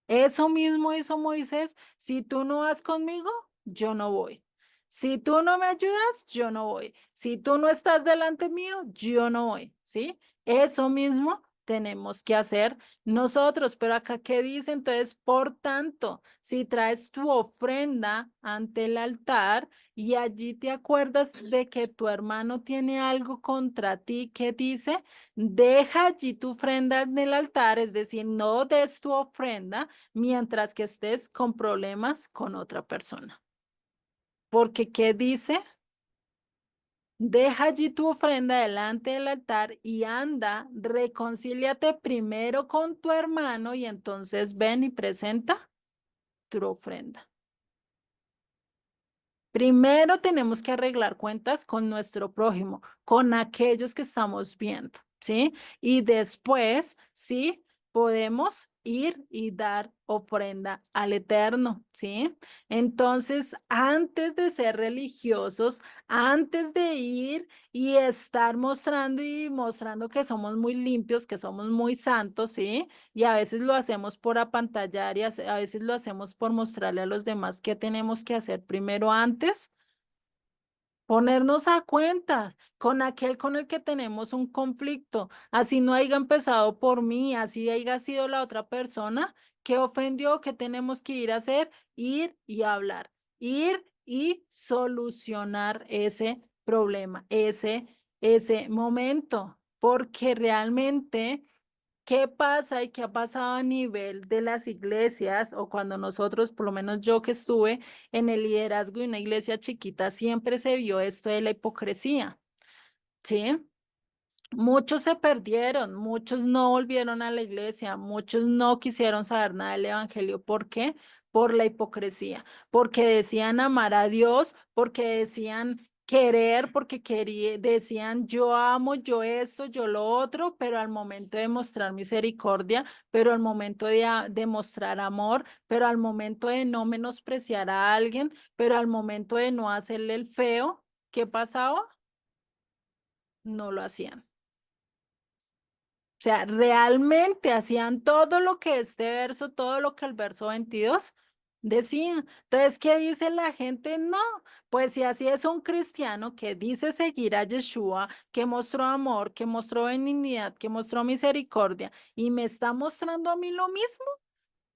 Eso mismo hizo Moisés. Si tú no vas conmigo, yo no voy. Si tú no me ayudas, yo no voy. Si tú no estás delante mío, yo no voy. ¿Sí? Eso mismo tenemos que hacer nosotros. Pero acá, ¿qué dice? Entonces, por tanto, si traes tu ofrenda ante el altar y allí te acuerdas de que tu hermano tiene algo contra ti, ¿qué dice? Deja allí tu ofrenda en el altar, es decir, no des tu ofrenda mientras que estés con problemas con otra persona. Porque, ¿qué dice? Deja allí tu ofrenda delante del altar y anda, reconcíliate primero con tu hermano y entonces ven y presenta tu ofrenda. Primero tenemos que arreglar cuentas con nuestro prójimo, con aquellos que estamos viendo. ¿sí? Y después, ¿sí? Podemos ir y dar ofrenda al Eterno, ¿sí? Entonces, antes de ser religiosos, antes de ir y estar mostrando y mostrando que somos muy limpios, que somos muy santos, ¿sí? Y a veces lo hacemos por apantallar y a veces lo hacemos por mostrarle a los demás qué tenemos que hacer primero antes. Ponernos a cuentas con aquel con el que tenemos un conflicto, así no haya empezado por mí, así haya sido la otra persona que ofendió, que tenemos que ir a hacer, ir y hablar, ir y solucionar ese problema, ese momento, porque realmente ¿qué pasa y qué ha pasado a nivel de las iglesias o cuando nosotros, por lo menos yo que estuve en el liderazgo de una iglesia chiquita, siempre se vio esto de la hipocresía, ¿sí? Muchos se perdieron, muchos no volvieron a la iglesia, muchos no quisieron saber nada del evangelio. ¿Por qué? Por la hipocresía, porque decían amar a Dios, porque decían querer, porque decían yo amo, yo esto, yo lo otro, pero al momento de mostrar misericordia, pero al momento de mostrar amor, pero al momento de no menospreciar a alguien, pero al momento de no hacerle el feo, ¿qué pasaba? No lo hacían. O sea, realmente hacían todo lo que este verso, todo lo que el verso 22 decía. Entonces, ¿qué dice la gente? No, pues si así es un cristiano que dice seguir a Yeshua, que mostró amor, que mostró benignidad, que mostró misericordia y me está mostrando a mí lo mismo.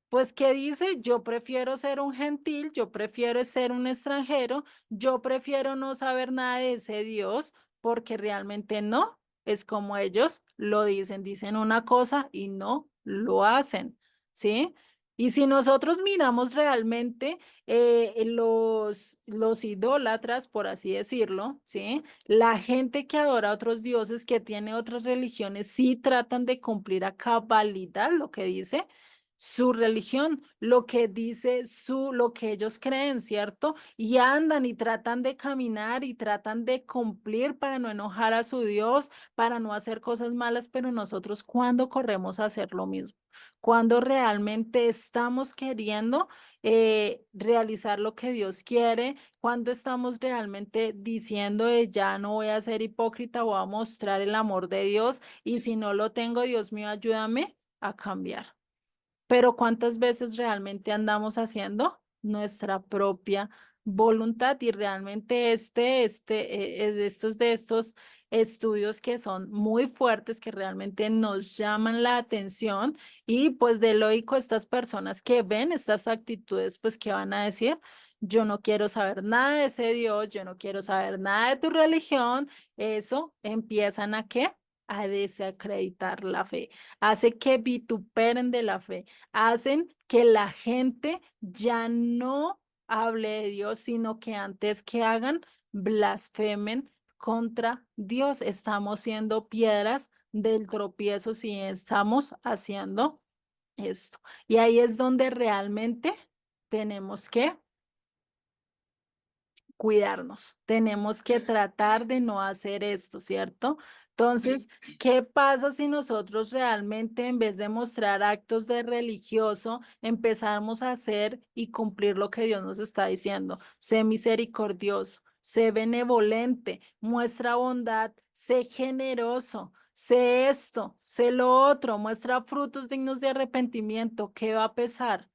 Pues, ¿qué dice? Yo prefiero ser un gentil, yo prefiero ser un extranjero, yo prefiero no saber nada de ese Dios, porque realmente no, es como ellos lo dicen, dicen una cosa y no lo hacen, ¿sí? Y si nosotros miramos realmente los idólatras, por así decirlo, ¿sí? La gente que adora a otros dioses, que tiene otras religiones, sí tratan de cumplir a cabalidad lo que dice su religión, lo que dice lo que ellos creen, ¿cierto? Y andan y tratan de caminar y tratan de cumplir para no enojar a su Dios, para no hacer cosas malas, pero nosotros cuando corremos a hacer lo mismo, cuando realmente estamos queriendo realizar lo que Dios quiere, cuando estamos realmente diciendo de ya no voy a ser hipócrita, voy a mostrar el amor de Dios y si no lo tengo, Dios mío, ayúdame a cambiar. Pero ¿cuántas veces realmente andamos haciendo nuestra propia voluntad? Y realmente de estos estudios que son muy fuertes, que realmente nos llaman la atención y pues de lógico estas personas que ven estas actitudes, pues ¿qué van a decir? Yo no quiero saber nada de ese Dios, yo no quiero saber nada de tu religión. Eso empiezan a ¿qué? A desacreditar la fe, hace que vituperen de la fe, hacen que la gente ya no hable de Dios, sino que antes que hagan, blasfemen contra Dios. Estamos siendo piedras del tropiezo si estamos haciendo esto. Y ahí es donde realmente tenemos que cuidarnos. Tenemos que tratar de no hacer esto, ¿cierto? Entonces, ¿qué pasa si nosotros realmente en vez de mostrar actos de religioso, empezamos a hacer y cumplir lo que Dios nos está diciendo? Sé misericordioso, sé benevolente, muestra bondad, sé generoso. Sé esto, sé lo otro, muestra frutos dignos de arrepentimiento. ¿Qué va a pesar?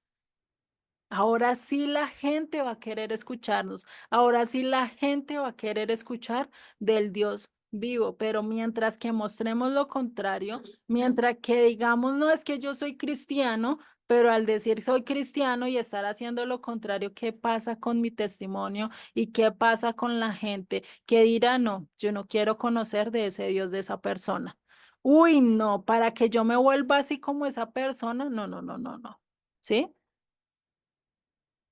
Ahora sí la gente va a querer escucharnos. Ahora sí la gente va a querer escuchar del Dios vivo. Pero mientras que mostremos lo contrario, mientras que digamos, no es que yo soy cristiano, pero al decir soy cristiano y estar haciendo lo contrario, ¿qué pasa con mi testimonio y qué pasa con la gente que dirá, no, yo no quiero conocer de ese Dios de esa persona? Uy, no, para que yo me vuelva así como esa persona, no, no, no, no, no. ¿Sí?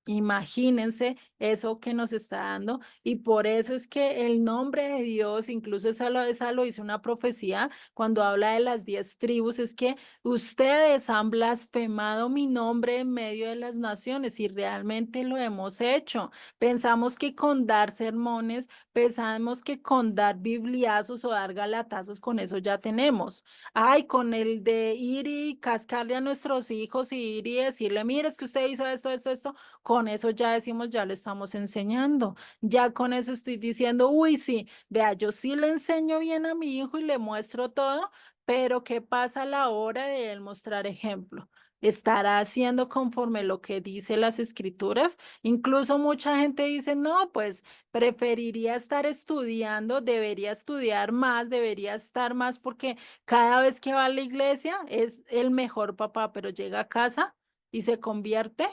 Imagínense eso que nos está dando y por eso es que el nombre de Dios, incluso esa lo dice una profecía cuando habla de las 10 tribus, es que ustedes han blasfemado mi nombre en medio de las naciones y realmente lo hemos hecho. Pensamos que con dar sermones, pensamos que con dar bibliazos o dar galatazos, con eso ya tenemos. Ay, con el de ir y cascarle a nuestros hijos y ir y decirle, mire, es que usted hizo esto, esto, esto, con eso ya decimos, ya lo estamos enseñando. Ya con eso estoy diciendo, uy, sí, vea, yo sí le enseño bien a mi hijo y le muestro todo, pero ¿qué pasa a la hora de él mostrar ejemplo? ¿Estará haciendo conforme lo que dice las escrituras? Incluso mucha gente dice, no, pues preferiría estar estudiando, debería estudiar más, debería estar más porque cada vez que va a la iglesia es el mejor papá, pero llega a casa y se convierte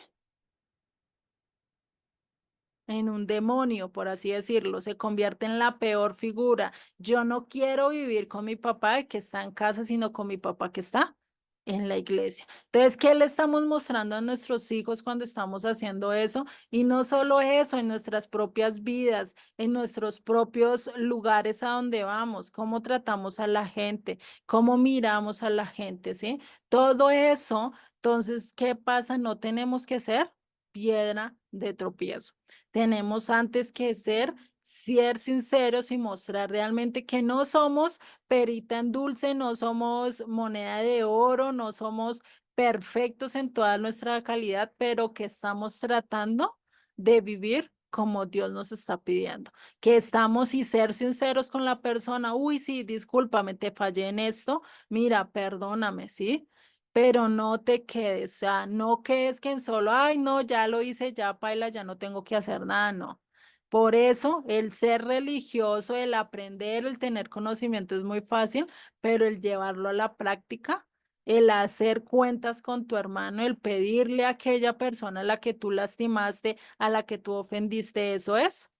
en un demonio, por así decirlo, se convierte en la peor figura. Yo no quiero vivir con mi papá que está en casa, sino con mi papá que está en la iglesia. Entonces, ¿qué le estamos mostrando a nuestros hijos cuando estamos haciendo eso? Y no solo eso, en nuestras propias vidas, en nuestros propios lugares a donde vamos, cómo tratamos a la gente, cómo miramos a la gente, ¿sí? Todo eso, entonces, ¿qué pasa? No tenemos que ser piedra de tropiezo. Tenemos antes que ser sinceros y mostrar realmente que no somos perita en dulce, no somos moneda de oro, no somos perfectos en toda nuestra calidad, pero que estamos tratando de vivir como Dios nos está pidiendo, que estamos y ser sinceros con la persona, uy, sí, discúlpame, te fallé en esto, mira, perdóname, ¿sí? Pero no te quedes, o sea, no quedes que en solo, ay, no, ya lo hice, ya paila, ya no tengo que hacer nada, no. Por eso, el ser religioso, el aprender, el tener conocimiento es muy fácil, pero el llevarlo a la práctica, el hacer cuentas con tu hermano, el pedirle a aquella persona a la que tú lastimaste, a la que tú ofendiste, eso es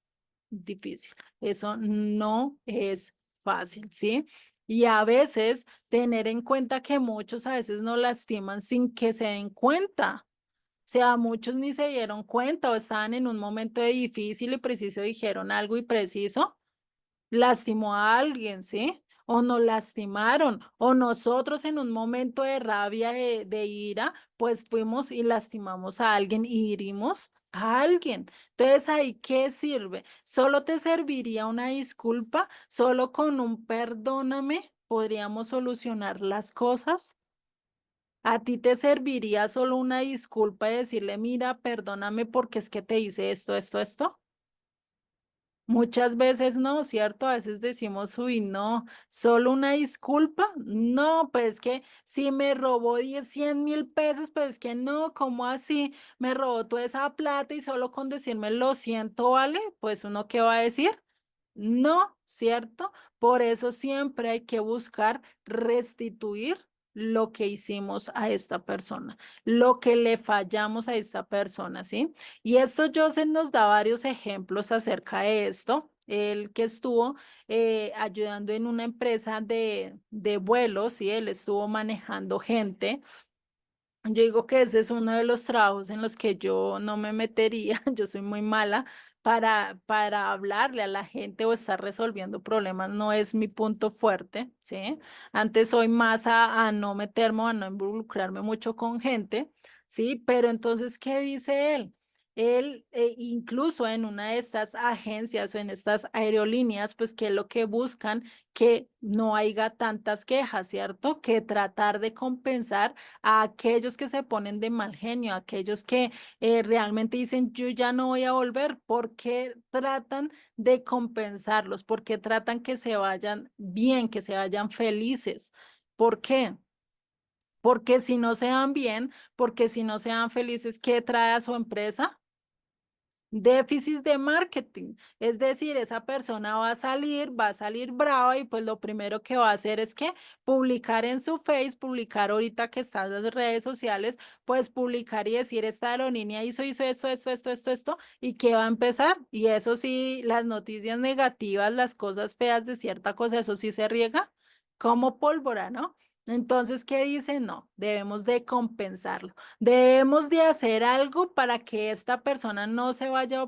difícil. Eso no es fácil, ¿sí? Y a veces tener en cuenta que muchos a veces nos lastiman sin que se den cuenta. O sea, muchos ni se dieron cuenta o estaban en un momento difícil y preciso dijeron algo y preciso lastimó a alguien, ¿sí? O nos lastimaron, o nosotros en un momento de rabia, de ira, pues fuimos y lastimamos a alguien y herimos a alguien. Entonces, ¿ahí qué sirve? ¿Solo te serviría una disculpa? ¿Solo con un perdóname podríamos solucionar las cosas? ¿A ti te serviría solo una disculpa y decirle, mira, perdóname porque es que te hice esto, esto, esto? Muchas veces no, ¿cierto? A veces decimos, uy, no, solo una disculpa. No, pues que si me robó 10, 100.000 pesos, pues que no, ¿cómo así? Me robó toda esa plata y solo con decirme lo siento, ¿vale? Pues uno, ¿qué va a decir? No, ¿cierto? Por eso siempre hay que buscar restituir lo que hicimos a esta persona, lo que le fallamos a esta persona, ¿sí? Y esto Joseph nos da varios ejemplos acerca de esto. Él que estuvo ayudando en una empresa de vuelos, y él estuvo manejando gente. Yo digo que ese es uno de los trabajos en los que yo no me metería, yo soy muy mala para hablarle a la gente o estar resolviendo problemas, no es mi punto fuerte, ¿sí? Antes soy más a no meterme o a no involucrarme mucho con gente, ¿sí? Pero entonces, ¿qué dice él? Él, incluso en una de estas agencias o en estas aerolíneas, pues, ¿qué es lo que buscan? Que no haya tantas quejas, ¿cierto? Que tratar de compensar a aquellos que se ponen de mal genio, a aquellos que realmente dicen yo ya no voy a volver, porque tratan de compensarlos, porque tratan que se vayan bien, que se vayan felices. ¿Por qué? Porque si no se van bien, porque si no se van felices, ¿qué trae a su empresa? Déficit de marketing, es decir, esa persona va a salir brava y pues lo primero que va a hacer es que publicar en su Face, publicar ahorita que están las redes sociales, pues publicar y decir esta aerolínea hizo esto, y qué va a empezar. Y eso sí, las noticias negativas, las cosas feas de cierta cosa, eso sí se riega como pólvora, ¿no? Entonces, ¿qué dice? No, debemos de compensarlo. Debemos de hacer algo para que esta persona no se vaya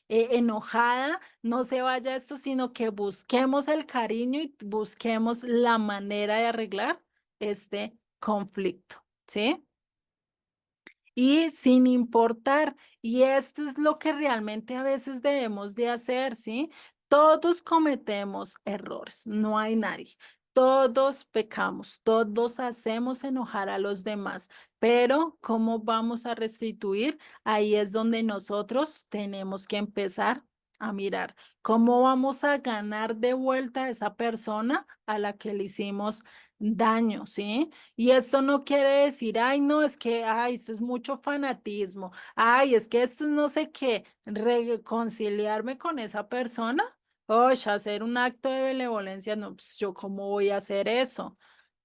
enojada, no se vaya esto, sino que busquemos el cariño y busquemos la manera de arreglar este conflicto, ¿sí? Y sin importar, y esto es lo que realmente a veces debemos de hacer, ¿sí? Todos cometemos errores, no hay nadie. Todos pecamos, todos hacemos enojar a los demás, pero ¿cómo vamos a restituir? Ahí es donde nosotros tenemos que empezar a mirar cómo vamos a ganar de vuelta a esa persona a la que le hicimos daño, ¿sí? Y esto no quiere decir, ay, no, es que, ay, esto es mucho fanatismo, ay, es que esto es no sé qué, reconciliarme con esa persona, o hacer un acto de benevolencia, no, pues yo cómo voy a hacer eso,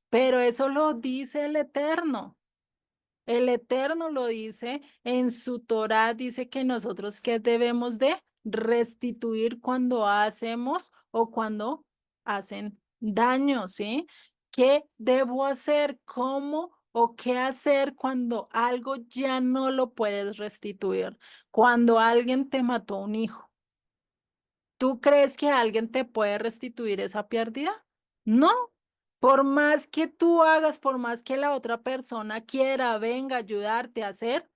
pero eso lo dice el Eterno. El Eterno lo dice en su Torá, dice que nosotros que debemos de restituir cuando hacemos o cuando hacen daño, ¿sí? ¿Qué debo hacer? ¿Cómo o qué hacer cuando algo ya no lo puedes restituir? Cuando alguien te mató un hijo. ¿Tú crees que alguien te puede restituir esa pérdida? No. Por más que tú hagas, por más que la otra persona quiera, venga a ayudarte a hacer,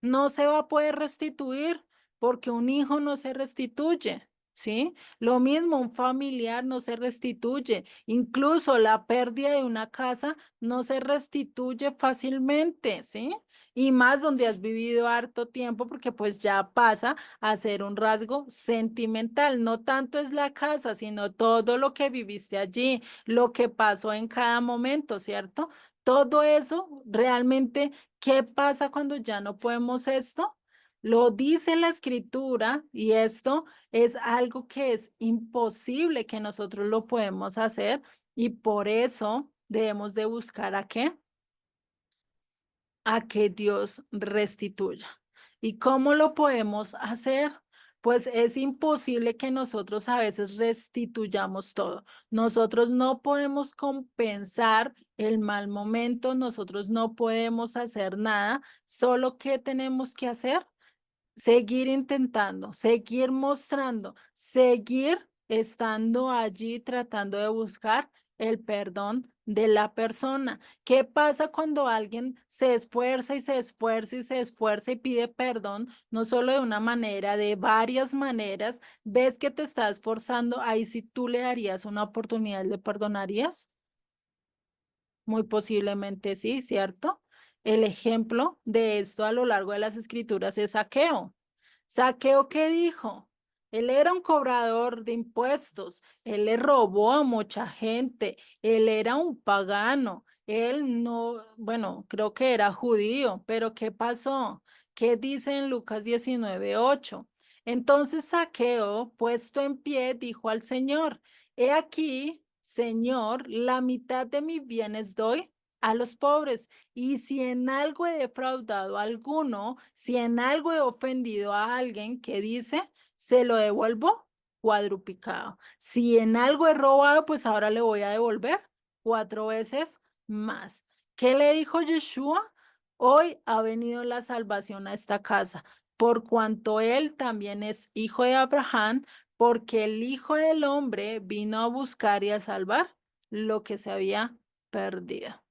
no se va a poder restituir porque un hijo no se restituye, ¿sí? Lo mismo, un familiar no se restituye. Incluso la pérdida de una casa no se restituye fácilmente, ¿sí? Y más donde has vivido harto tiempo porque pues ya pasa a ser un rasgo sentimental. No tanto es la casa, sino todo lo que viviste allí, lo que pasó en cada momento, ¿cierto? Todo eso realmente. ¿Qué pasa cuando ya no podemos esto? Lo dice la escritura y esto es algo que es imposible que nosotros lo podemos hacer y por eso debemos de buscar a qué? A que Dios restituya. ¿Y cómo lo podemos hacer? Pues es imposible que nosotros a veces restituyamos todo. Nosotros no podemos compensar el mal momento, nosotros no podemos hacer nada, solo que tenemos que hacer seguir intentando, seguir mostrando, seguir estando allí tratando de buscar el perdón de la persona. ¿Qué pasa cuando alguien se esfuerza y se esfuerza y se esfuerza y pide perdón, no solo de una manera, de varias maneras? ¿Ves que te está esforzando? Ahí sí tú le darías una oportunidad, ¿le perdonarías? Muy posiblemente sí, ¿cierto? El ejemplo de esto a lo largo de las escrituras es Saqueo. Saqueo, ¿qué dijo? Él era un cobrador de impuestos, él le robó a mucha gente, él era un pagano, él no, bueno, creo que era judío, pero ¿qué pasó? ¿Qué dice en Lucas 19:8? Entonces Saqueo, puesto en pie, dijo al Señor, he aquí, Señor, la mitad de mis bienes doy a los pobres. Y si en algo he defraudado a alguno, si en algo he ofendido a alguien, que dice, se lo devuelvo cuadruplicado. Si en algo he robado, pues ahora le voy a devolver 4 veces más. ¿Qué le dijo Yeshua? Hoy ha venido la salvación a esta casa, por cuanto él también es hijo de Abraham, porque el Hijo del Hombre vino a buscar y a salvar lo que se había perdido.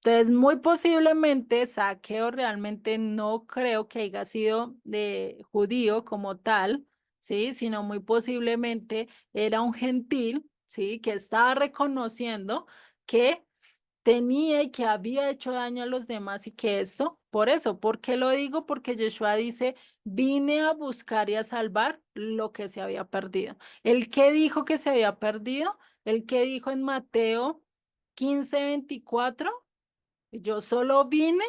Entonces, muy posiblemente Saqueo realmente no creo que haya sido de judío como tal, ¿sí? Sino muy posiblemente era un gentil, ¿sí? Que estaba reconociendo que tenía y que había hecho daño a los demás y que esto, por eso, ¿por qué lo digo? Porque Yeshua dice, vine a buscar y a salvar lo que se había perdido. ¿El que dijo que se había perdido? El que dijo en Mateo 15:24. Yo solo vine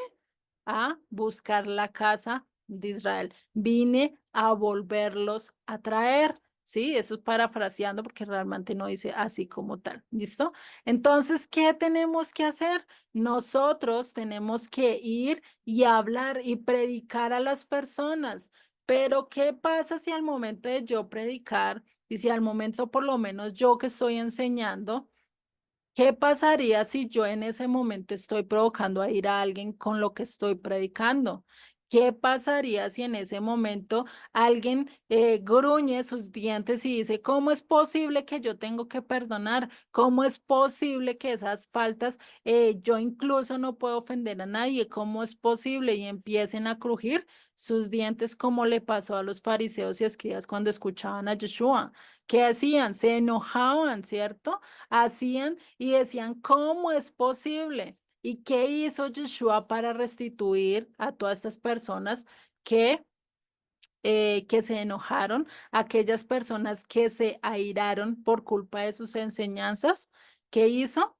a buscar la casa de Israel. Vine a volverlos a traer. Sí, eso es parafraseando porque realmente no dice así como tal. ¿Listo? Entonces, ¿qué tenemos que hacer? Nosotros tenemos que ir y hablar y predicar a las personas. Pero, ¿qué pasa si al momento de yo predicar y si al momento por lo menos yo que estoy enseñando, ¿Qué pasaría si yo en ese momento estoy provocando a ir a alguien con lo que estoy predicando? ¿Qué pasaría si en ese momento alguien gruñe sus dientes y dice, ¿cómo es posible que yo tengo que perdonar? ¿Cómo es posible que esas faltas, yo incluso no puedo ofender a nadie? ¿Cómo es posible? Y empiecen a crujir sus dientes como le pasó a los fariseos y escribas cuando escuchaban a Yeshua. ¿Qué hacían? Se enojaban, ¿cierto? Hacían y decían, ¿cómo es posible? ¿Y qué hizo Yeshua para restituir a todas estas personas que se enojaron, aquellas personas que se airaron por culpa de sus enseñanzas? ¿Qué hizo?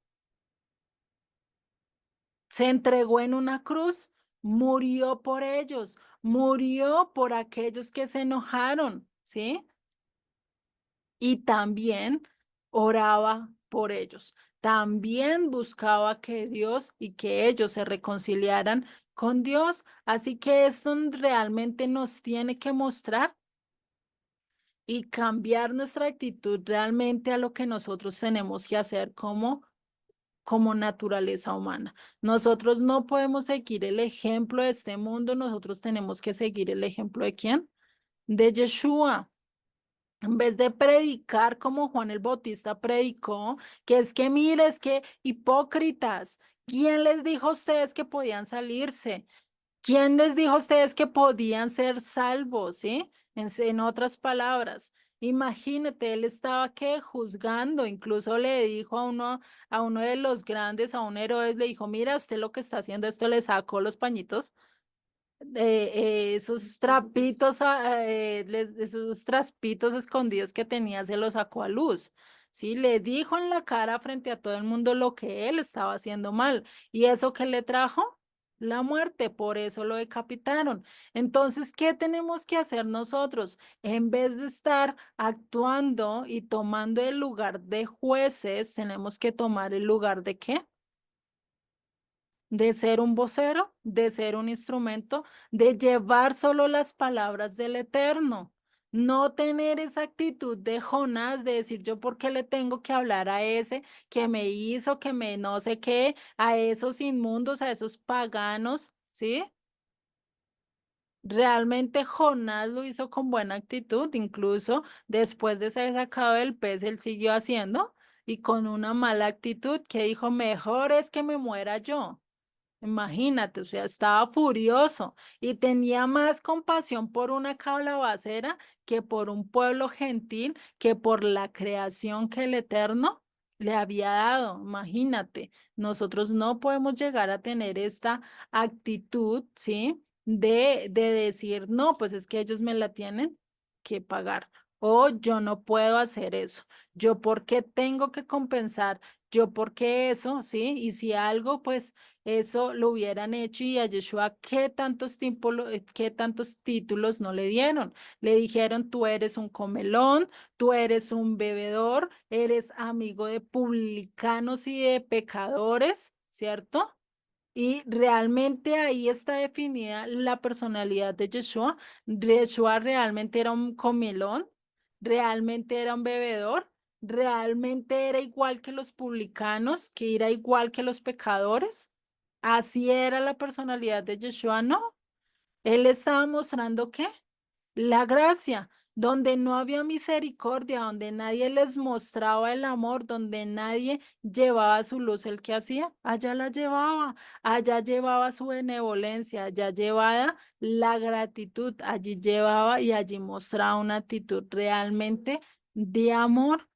Se entregó en una cruz, murió por ellos, murió por aquellos que se enojaron, ¿sí? Y también oraba por ellos. También buscaba que Dios y que ellos se reconciliaran con Dios. Así que esto realmente nos tiene que mostrar y cambiar nuestra actitud realmente a lo que nosotros tenemos que hacer como naturaleza humana. Nosotros no podemos seguir el ejemplo de este mundo, nosotros tenemos que seguir el ejemplo de ¿quién? De Yeshua. En vez de predicar como Juan el Bautista predicó, que es que mire, es que hipócritas, ¿quién les dijo a ustedes que podían salirse? ¿Quién les dijo a ustedes que podían ser salvos? ¿Sí? En otras palabras, imagínate, él estaba que juzgando, incluso le dijo a uno de los grandes, a un héroe, le dijo, mira, usted lo que está haciendo, esto le sacó los pañitos esos trapitos, esos traspitos escondidos que tenía, se los sacó a luz. Sí, le dijo en la cara frente a todo el mundo lo que él estaba haciendo mal. ¿Y eso qué le trajo? La muerte, por eso lo decapitaron. Entonces, ¿qué tenemos que hacer nosotros? En vez de estar actuando y tomando el lugar de jueces, tenemos que tomar el lugar de ¿qué? De ser un vocero, de ser un instrumento, de llevar solo las palabras del Eterno. No tener esa actitud de Jonás, de decir yo por qué le tengo que hablar a ese que me hizo, que me no sé qué, a esos inmundos, a esos paganos, ¿sí? Realmente Jonás lo hizo con buena actitud, incluso después de ser sacado del pez, él siguió haciendo y con una mala actitud que dijo, mejor es que me muera yo. Imagínate, o sea, estaba furioso y tenía más compasión por una calabacera que por un pueblo gentil, que por la creación que el Eterno le había dado. Imagínate, nosotros no podemos llegar a tener esta actitud, ¿sí? De decir, no, pues es que ellos me la tienen que pagar o yo no puedo hacer eso. Yo, ¿por qué tengo que compensar? Yo, ¿por qué eso? ¿Sí? Y si algo, pues eso lo hubieran hecho y a Yeshua, ¿qué tantos títulos no le dieron? Le dijeron, tú eres un comelón, tú eres un bebedor, eres amigo de publicanos y de pecadores, ¿cierto? Y realmente ahí está definida la personalidad de Yeshua. Yeshua realmente era un comelón, realmente era un bebedor, realmente era igual que los publicanos, que era igual que los pecadores. Así era la personalidad de Yeshua, ¿no? Él estaba mostrando ¿qué? La gracia, donde no había misericordia, donde nadie les mostraba el amor, donde nadie llevaba su luz, el que hacía, allá la llevaba, allá llevaba su benevolencia, allá llevaba la gratitud, allí llevaba y allí mostraba una actitud realmente de amor.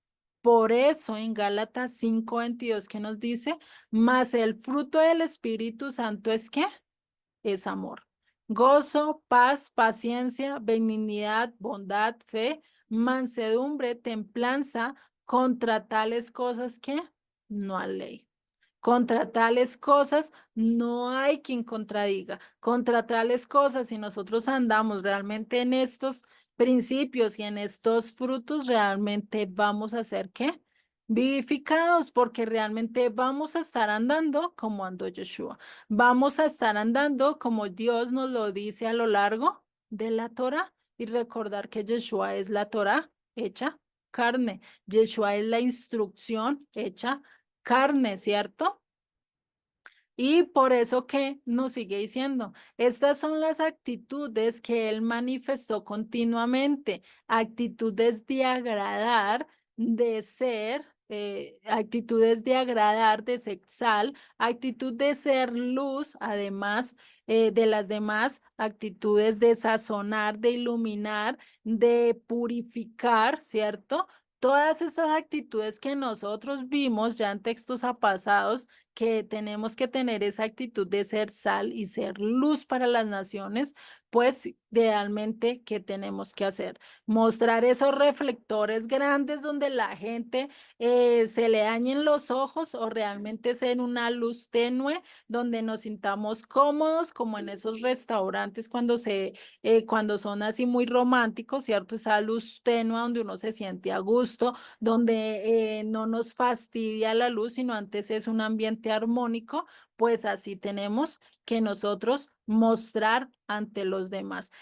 Por eso en Gálatas 5:22 que nos dice, mas el fruto del Espíritu Santo es ¿qué? Es amor. Gozo, paz, paciencia, benignidad, bondad, fe, mansedumbre, templanza, contra tales cosas que no hay ley. Contra tales cosas no hay quien contradiga. Contra tales cosas, si nosotros andamos realmente en estos principios y en estos frutos, realmente vamos a ser ¿qué? Vivificados, porque realmente vamos a estar andando como andó Yeshua. Vamos a estar andando como Dios nos lo dice a lo largo de la Torah y recordar que Yeshua es la Torah hecha carne. Yeshua es la instrucción hecha carne, ¿cierto? Y por eso que nos sigue diciendo, estas son las actitudes que él manifestó continuamente, actitudes de agradar, de ser, actitudes de agradar, de ser sal, actitud de ser luz, además de las demás actitudes de sazonar, de iluminar, de purificar, ¿cierto? Todas esas actitudes que nosotros vimos ya en textos pasados que tenemos que tener esa actitud de ser sal y ser luz para las naciones, pues realmente, ¿qué tenemos que hacer? Mostrar esos reflectores grandes donde la gente se le dañen los ojos o realmente ser una luz tenue donde nos sintamos cómodos, como en esos restaurantes cuando son así muy románticos, ¿cierto? Esa luz tenue donde uno se siente a gusto, donde no nos fastidia la luz, sino antes es un ambiente armónico, pues así tenemos que nosotros mostrar ante los demás,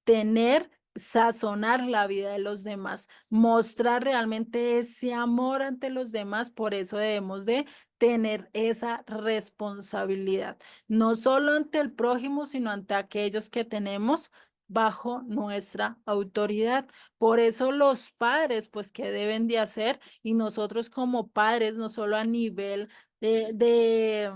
tener, sazonar la vida de los demás, mostrar realmente ese amor ante los demás, por eso debemos de tener esa responsabilidad, no solo ante el prójimo, sino ante aquellos que tenemos bajo nuestra autoridad. Por eso los padres, pues, ¿qué deben de hacer? Y nosotros como padres, no solo a nivel de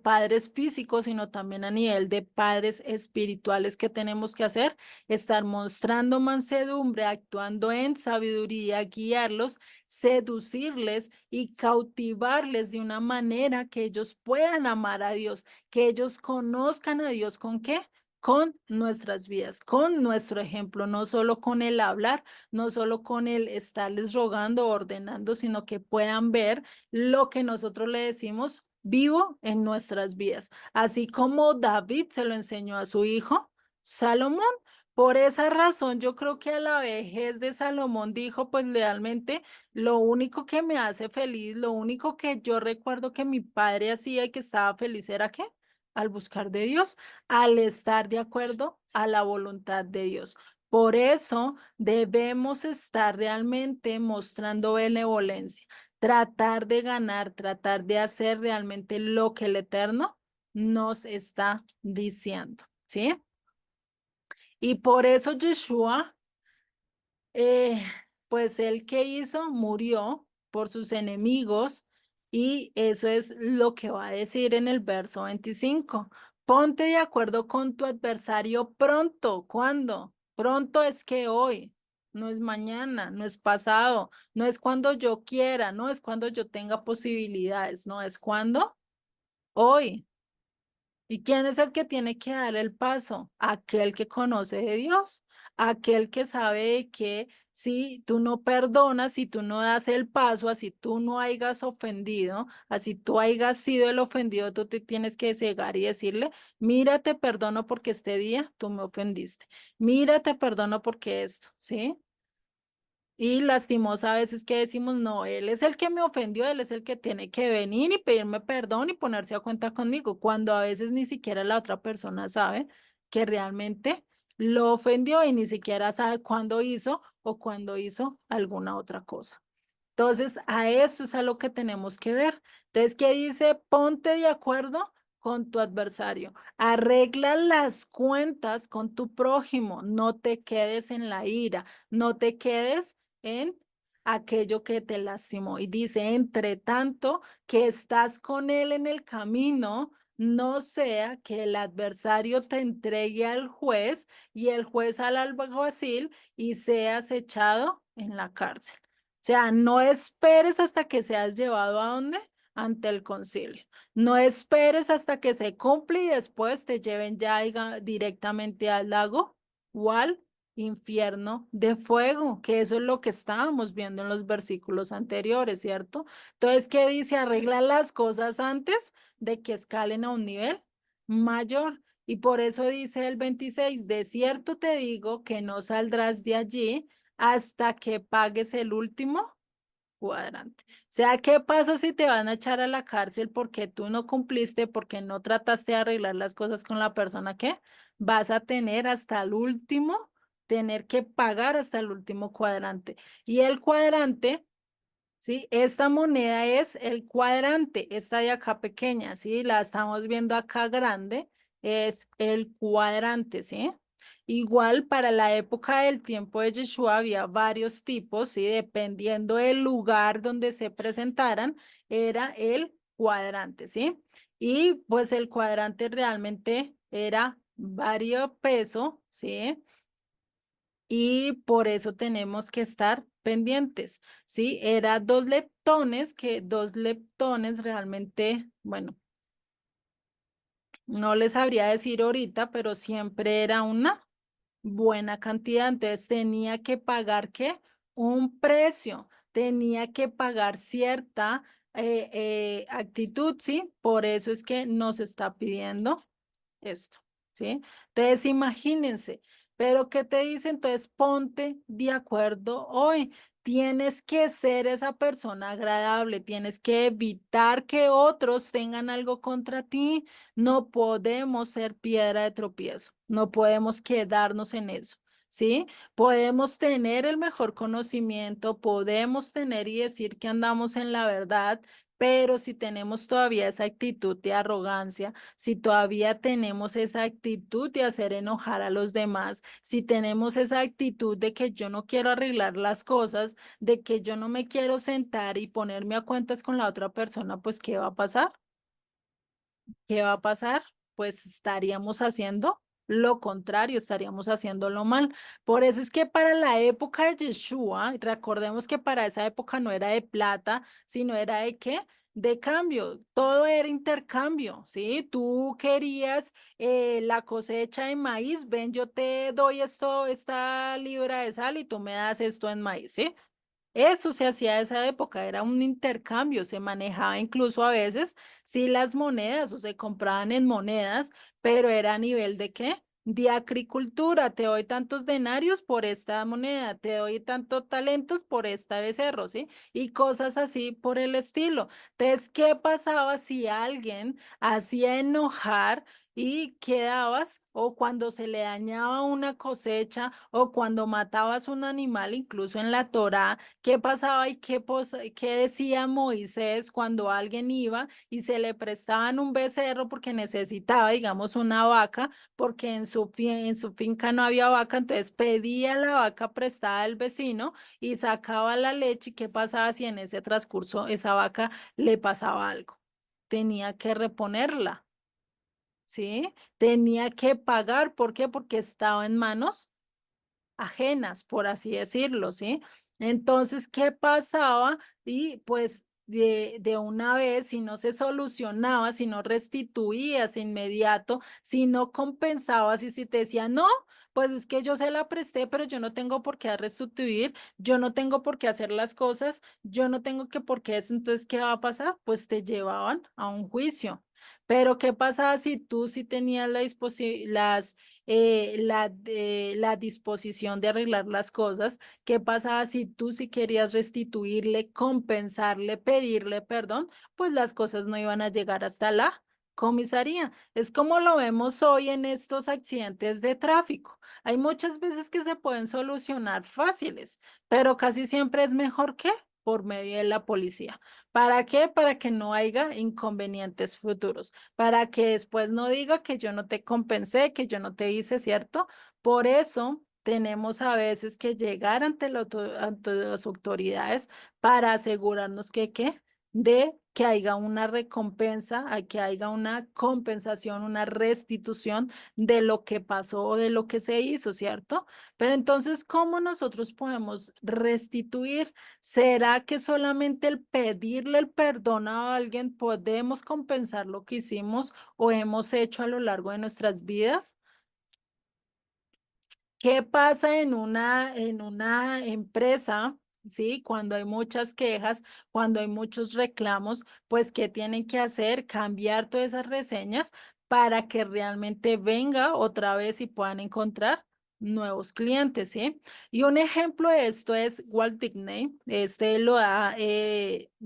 padres físicos, sino también a nivel de padres espirituales que tenemos que hacer, estar mostrando mansedumbre, actuando en sabiduría, guiarlos, seducirles y cautivarles de una manera que ellos puedan amar a Dios, que ellos conozcan a Dios con qué. Con nuestras vidas, con nuestro ejemplo, no solo con el hablar, no solo con el estarles rogando, ordenando, sino que puedan ver lo que nosotros le decimos vivo en nuestras vidas, así como David se lo enseñó a su hijo Salomón. Por esa razón, yo creo que a la vejez de Salomón dijo, pues realmente lo único que me hace feliz, lo único que yo recuerdo que mi padre hacía y que estaba feliz era ¿qué? Al buscar de Dios, al estar de acuerdo a la voluntad de Dios. Por eso debemos estar realmente mostrando benevolencia, tratar de ganar, tratar de hacer realmente lo que el Eterno nos está diciendo, ¿sí? Y por eso Yeshua, eh, pues el que hizo, murió por sus enemigos y eso es lo que va a decir en el verso 25. Ponte de acuerdo con tu adversario pronto. ¿Cuándo? Pronto es que hoy, no es mañana, no es pasado, no es cuando yo quiera, no es cuando yo tenga posibilidades, no es cuando hoy. ¿Y quién es el que tiene que dar el paso? Aquel que conoce de Dios, aquel que sabe que si tú no perdonas, si tú no das el paso, así tú no hayas ofendido, así tú hayas sido el ofendido, tú te tienes que cegar y decirle, mira, te perdono porque este día tú me ofendiste, mira, te perdono porque esto, ¿sí? Y lastimosa a veces que decimos, no, él es el que me ofendió, él es el que tiene que venir y pedirme perdón y ponerse a cuenta conmigo, cuando a veces ni siquiera la otra persona sabe que realmente lo ofendió y ni siquiera sabe cuándo hizo o cuándo hizo alguna otra cosa. Entonces, a eso es a lo que tenemos que ver. Entonces, ¿qué dice? Ponte de acuerdo con tu adversario. Arregla las cuentas con tu prójimo. No te quedes en la ira. No te quedes en aquello que te lastimó. Y dice, entre tanto que estás con él en el camino, no sea que el adversario te entregue al juez y el juez al alguacil y seas echado en la cárcel. O sea, no esperes hasta que seas llevado a dónde? Ante el concilio. No esperes hasta que se cumple y después te lleven ya directamente al lago o al infierno de fuego, que eso es lo que estábamos viendo en los versículos anteriores, ¿cierto? Entonces, ¿qué dice? Arregla las cosas antes de que escalen a un nivel mayor. Y por eso dice el 26, de cierto te digo que no saldrás de allí hasta que pagues el último cuadrante. O sea, ¿qué pasa si te van a echar a la cárcel porque tú no cumpliste, porque no trataste de arreglar las cosas con la persona que vas a tener hasta el último, tener que pagar hasta el último cuadrante? Y el cuadrante ¿sí? Esta moneda es el cuadrante, esta de acá pequeña, ¿sí? La estamos viendo acá grande, es el cuadrante, ¿sí? Igual para la época del tiempo de Yeshua había varios tipos, ¿sí? Dependiendo del lugar donde se presentaran, era el cuadrante, ¿sí? Y pues el cuadrante realmente era vario peso, ¿sí? Y por eso tenemos que estar pendientes, ¿sí? Era 2 leptones, que 2 leptones realmente, bueno, no les sabría decir ahorita, pero siempre era una buena cantidad, entonces tenía que pagar, ¿qué? Un precio, tenía que pagar cierta actitud, ¿sí? Por eso es que nos está pidiendo esto, ¿sí? Entonces, imagínense, pero ¿qué te dice? Entonces, ponte de acuerdo hoy. Tienes que ser esa persona agradable, tienes que evitar que otros tengan algo contra ti. No podemos ser piedra de tropiezo, no podemos quedarnos en eso, ¿sí? Podemos tener el mejor conocimiento, podemos tener y decir que andamos en la verdad, pero si tenemos todavía esa actitud de arrogancia, si todavía tenemos esa actitud de hacer enojar a los demás, si tenemos esa actitud de que yo no quiero arreglar las cosas, de que yo no me quiero sentar y ponerme a cuentas con la otra persona, pues ¿qué va a pasar? ¿Qué va a pasar? Pues estaríamos haciendo lo contrario, estaríamos haciéndolo mal. Por eso es que para la época de Yeshua, recordemos que para esa época no era de plata, sino era de qué? De cambio, todo era intercambio, ¿sí? Tú querías la cosecha de maíz, ven, yo te doy esto, esta libra de sal y tú me das esto en maíz, ¿sí? Eso se hacía en esa época, era un intercambio, se manejaba incluso a veces, sí, las monedas o se compraban en monedas, pero era a nivel de qué? De agricultura, te doy tantos denarios por esta moneda, te doy tantos talentos por esta becerro, ¿sí? Y cosas así por el estilo. Entonces, ¿qué pasaba si alguien hacía enojar y quedabas, o cuando se le dañaba una cosecha, o cuando matabas un animal, incluso en la Torá? ¿Qué pasaba y qué decía Moisés cuando alguien iba y se le prestaban un becerro porque necesitaba, digamos, una vaca, porque en su finca no había vaca, entonces pedía la vaca prestada del vecino y sacaba la leche? ¿Y qué pasaba si en ese transcurso esa vaca le pasaba algo? Tenía que reponerla, ¿sí? Tenía que pagar. ¿Por qué? Porque estaba en manos ajenas, por así decirlo, ¿sí? Entonces, ¿qué pasaba? Y pues de una vez, si no se solucionaba, si no restituías inmediato, si no compensabas y si te decía, no, pues es que yo se la presté, pero yo no tengo por qué restituir, yo no tengo por qué hacer las cosas, yo no tengo que por qué eso, entonces, ¿qué va a pasar? Pues te llevaban a un juicio. Pero ¿qué pasaba si tú sí tenías la disposición de arreglar las cosas? ¿Qué pasaba si tú si querías restituirle, compensarle, pedirle perdón? Pues las cosas no iban a llegar hasta la comisaría. Es como lo vemos hoy en estos accidentes de tráfico. Hay muchas veces que se pueden solucionar fáciles, pero casi siempre es mejor que por medio de la policía. ¿Para qué? Para que no haya inconvenientes futuros, para que después no diga que yo no te compensé, que yo no te hice, ¿cierto? Por eso tenemos a veces que llegar ante las autoridades para asegurarnos que de que haya una recompensa, a que haya una compensación, una restitución de lo que pasó o de lo que se hizo, ¿cierto? Pero entonces, ¿cómo nosotros podemos restituir? ¿Será que solamente el pedirle el perdón a alguien podemos compensar lo que hicimos o hemos hecho a lo largo de nuestras vidas? ¿Qué pasa en una empresa? ¿Sí? Cuando hay muchas quejas, cuando hay muchos reclamos, pues ¿qué tienen que hacer? Cambiar todas esas reseñas para que realmente venga otra vez y puedan encontrar nuevos clientes, ¿sí? Y un ejemplo de esto es Walt Disney. Este lo da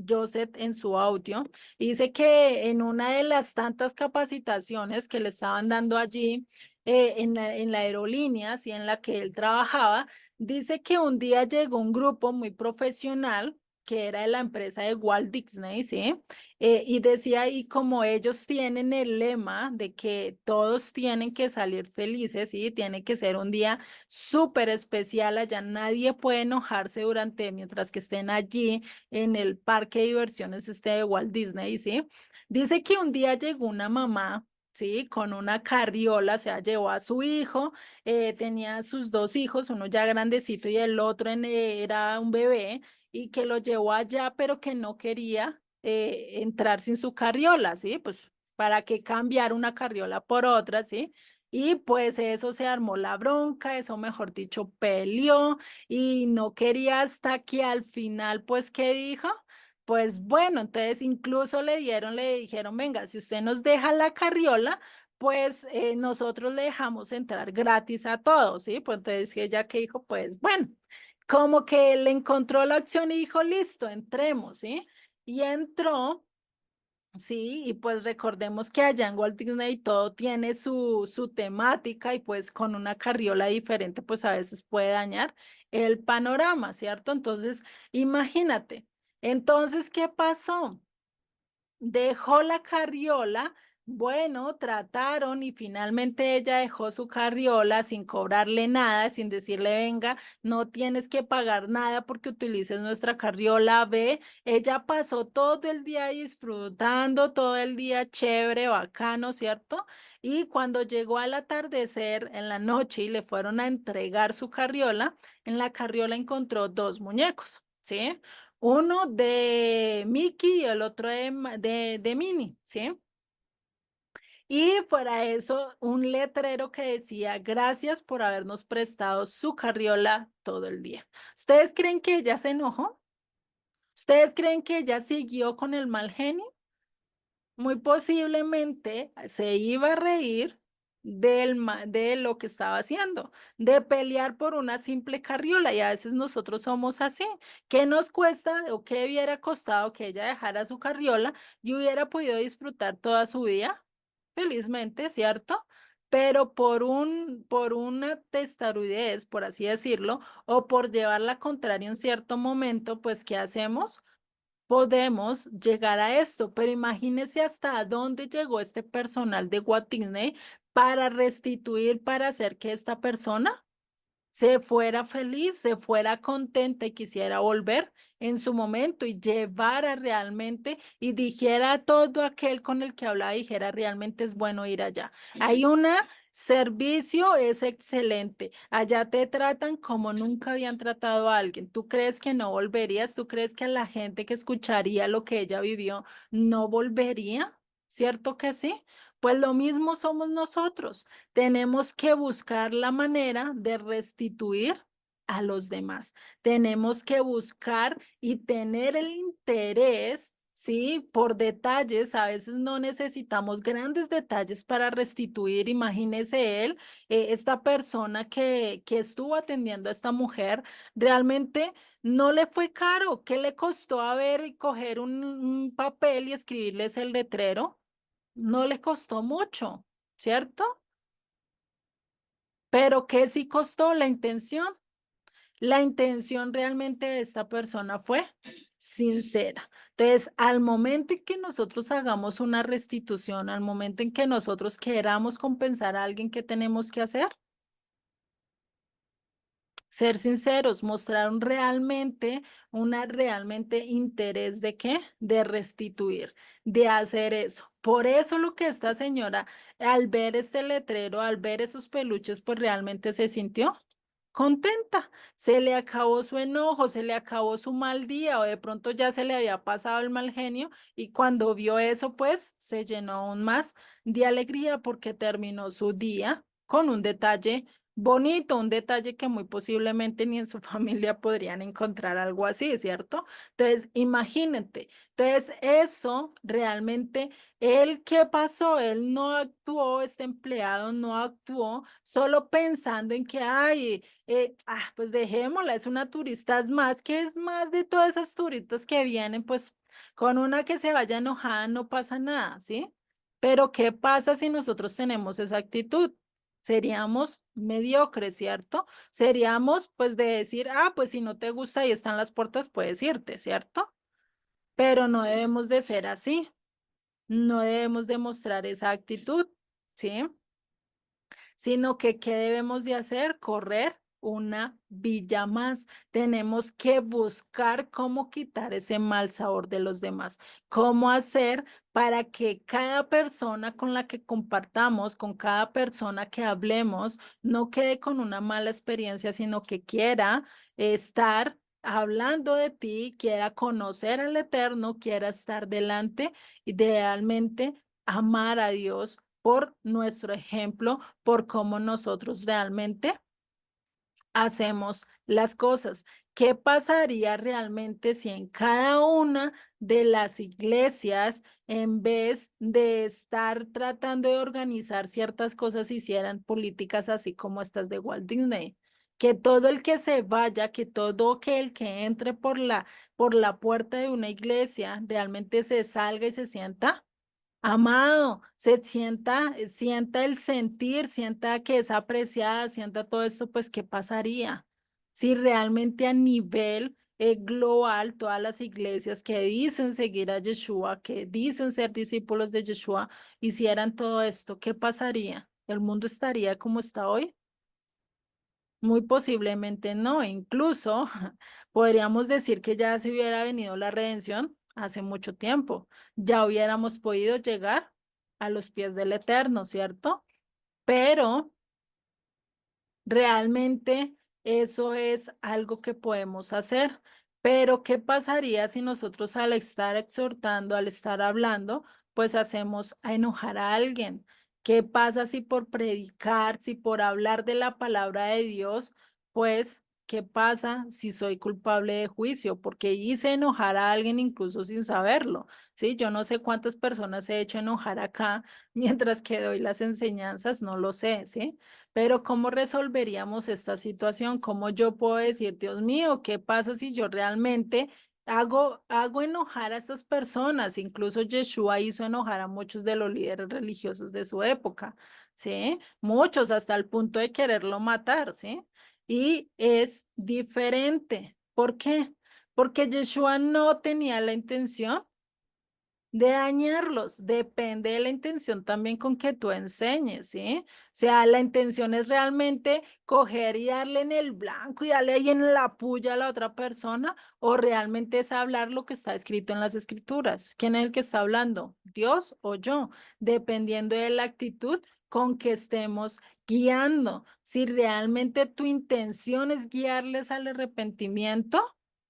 Joseph en su audio. Dice que en una de las tantas capacitaciones que le estaban dando allí, en la aerolínea, y en la que él trabajaba, dice que un día llegó un grupo muy profesional, que era de la empresa de Walt Disney, ¿sí? Y decía ahí como ellos tienen el lema de que todos tienen que salir felices, ¿sí? Tiene que ser un día súper especial, allá nadie puede enojarse mientras que estén allí en el parque de diversiones este de Walt Disney, ¿sí? Dice que un día llegó una mamá, ¿sí? Con una carriola, o sea, llevó a su hijo, tenía sus dos hijos, uno ya grandecito y el otro era un bebé, y que lo llevó allá, pero que no quería entrar sin su carriola, ¿sí? Pues para qué cambiar una carriola por otra, ¿sí? Y pues eso se armó la bronca, eso mejor dicho, peleó y no quería hasta que al final, pues, ¿qué dijo? Pues bueno, entonces incluso le dijeron, venga, si usted nos deja la carriola, pues nosotros le dejamos entrar gratis a todos, ¿sí? Pues entonces ella que dijo, pues bueno, como que le encontró la opción y dijo, listo, entremos, ¿sí? Y entró. Sí, y pues recordemos que allá en Walt Disney todo tiene su temática y pues con una carriola diferente pues a veces puede dañar el panorama, ¿cierto? Entonces, imagínate. Entonces, ¿qué pasó? Dejó la carriola, bueno, trataron y finalmente ella dejó su carriola sin cobrarle nada, sin decirle, venga, no tienes que pagar nada porque utilices nuestra carriola, ve, ella pasó todo el día disfrutando, todo el día chévere, bacano, ¿cierto? Y cuando llegó al atardecer en la noche y le fueron a entregar su carriola, en la carriola encontró dos muñecos, ¿sí? Uno de Mickey y el otro de Minnie, ¿sí? Y fuera eso, un letrero que decía, gracias por habernos prestado su carriola todo el día. ¿Ustedes creen que ella se enojó? ¿Ustedes creen que ella siguió con el mal genio? Muy posiblemente se iba a reír de lo que estaba haciendo, de pelear por una simple carriola. Y a veces nosotros somos así. ¿Qué nos cuesta o qué hubiera costado que ella dejara su carriola y hubiera podido disfrutar toda su vida felizmente, ¿cierto? Pero por una testarudez, por así decirlo, o por llevar la contraria en cierto momento, pues, ¿qué hacemos? Podemos llegar a esto, pero imagínese hasta dónde llegó este personal de Walt Disney para restituir, para hacer que esta persona se fuera feliz, se fuera contenta y quisiera volver en su momento y llevara realmente y dijera a todo aquel con el que hablaba, dijera realmente es bueno ir allá. Hay una servicio, es excelente. Allá te tratan como nunca habían tratado a alguien. ¿Tú crees que no volverías? ¿Tú crees que a la gente que escucharía lo que ella vivió no volvería? ¿Cierto que sí? Pues lo mismo somos nosotros. Tenemos que buscar la manera de restituir a los demás. Tenemos que buscar y tener el interés, ¿sí? Por detalles. A veces no necesitamos grandes detalles para restituir. Imagínese él, esta persona que estuvo atendiendo a esta mujer, realmente no le fue caro. ¿Qué le costó a ver y coger un papel y escribirles el letrero? No le costó mucho, ¿cierto? Pero ¿qué sí costó la intención? La intención realmente de esta persona fue sincera. Entonces, al momento en que nosotros hagamos una restitución, al momento en que nosotros queramos compensar a alguien, ¿qué tenemos que hacer? Ser sinceros, mostrar realmente interés de qué, de restituir, de hacer eso. Por eso lo que esta señora, al ver este letrero, al ver esos peluches, pues realmente se sintió contenta. Se le acabó su enojo, se le acabó su mal día o de pronto ya se le había pasado el mal genio y cuando vio eso, pues se llenó aún más de alegría porque terminó su día con un detalle bonito, un detalle que muy posiblemente ni en su familia podrían encontrar algo así, ¿cierto? Entonces, imagínate. Entonces, eso realmente, él, ¿qué pasó? Él no actuó, este empleado no actuó solo pensando en que, ay, pues dejémosla, es una turista más, que es más de todas esas turistas que vienen, pues con una que se vaya enojada no pasa nada, ¿sí? Pero ¿qué pasa si nosotros tenemos esa actitud? seríamos mediocres, ¿cierto? Seríamos pues de decir, ah, pues si no te gusta, ahí están las puertas, puedes irte, ¿cierto? Pero no debemos de ser así, no debemos demostrar esa actitud, ¿sí? Sino que ¿qué debemos de hacer? Correr una villa más. Tenemos que buscar cómo quitar ese mal sabor de los demás, cómo hacer para que cada persona con la que compartamos, con cada persona que hablemos, no quede con una mala experiencia, sino que quiera estar hablando de ti, quiera conocer al Eterno, quiera estar delante, idealmente amar a Dios por nuestro ejemplo, por cómo nosotros realmente hacemos las cosas. ¿Qué pasaría realmente si en cada una de las iglesias, en vez de estar tratando de organizar ciertas cosas, hicieran políticas así como estas de Walt Disney? Que todo el que se vaya, que todo el que entre por la puerta de una iglesia realmente se salga y se sienta amado, se sienta, sienta el sentir, sienta que es apreciada, sienta todo esto, pues, ¿qué pasaría si realmente a nivel global todas las iglesias que dicen seguir a Yeshua, que dicen ser discípulos de Yeshua, hicieran todo esto? ¿Qué pasaría? ¿El mundo estaría como está hoy? Muy posiblemente no, incluso podríamos decir que ya se hubiera venido la redención hace mucho tiempo, ya hubiéramos podido llegar a los pies del Eterno, ¿cierto? Pero realmente eso es algo que podemos hacer. Pero ¿qué pasaría si nosotros al estar exhortando, al estar hablando, pues hacemos a enojar a alguien? ¿Qué pasa si por predicar, si por hablar de la palabra de Dios, pues, qué pasa si soy culpable de juicio? Porque hice enojar a alguien incluso sin saberlo, ¿sí? Yo no sé cuántas personas he hecho enojar acá mientras que doy las enseñanzas, no lo sé, ¿sí? Pero ¿cómo resolveríamos esta situación? ¿Cómo yo puedo decir, Dios mío, qué pasa si yo realmente hago enojar a estas personas? Incluso Yeshua hizo enojar a muchos de los líderes religiosos de su época, ¿sí? Muchos hasta el punto de quererlo matar, ¿sí? Y es diferente. ¿Por qué? Porque Yeshua no tenía la intención de dañarlos. Depende de la intención también con que tú enseñes, ¿sí? O sea, la intención es realmente coger y darle en el blanco y darle ahí en la puya a la otra persona, o realmente es hablar lo que está escrito en las escrituras. ¿Quién es el que está hablando? ¿Dios o yo? Dependiendo de la actitud con que estemos guiando. Si realmente tu intención es guiarles al arrepentimiento,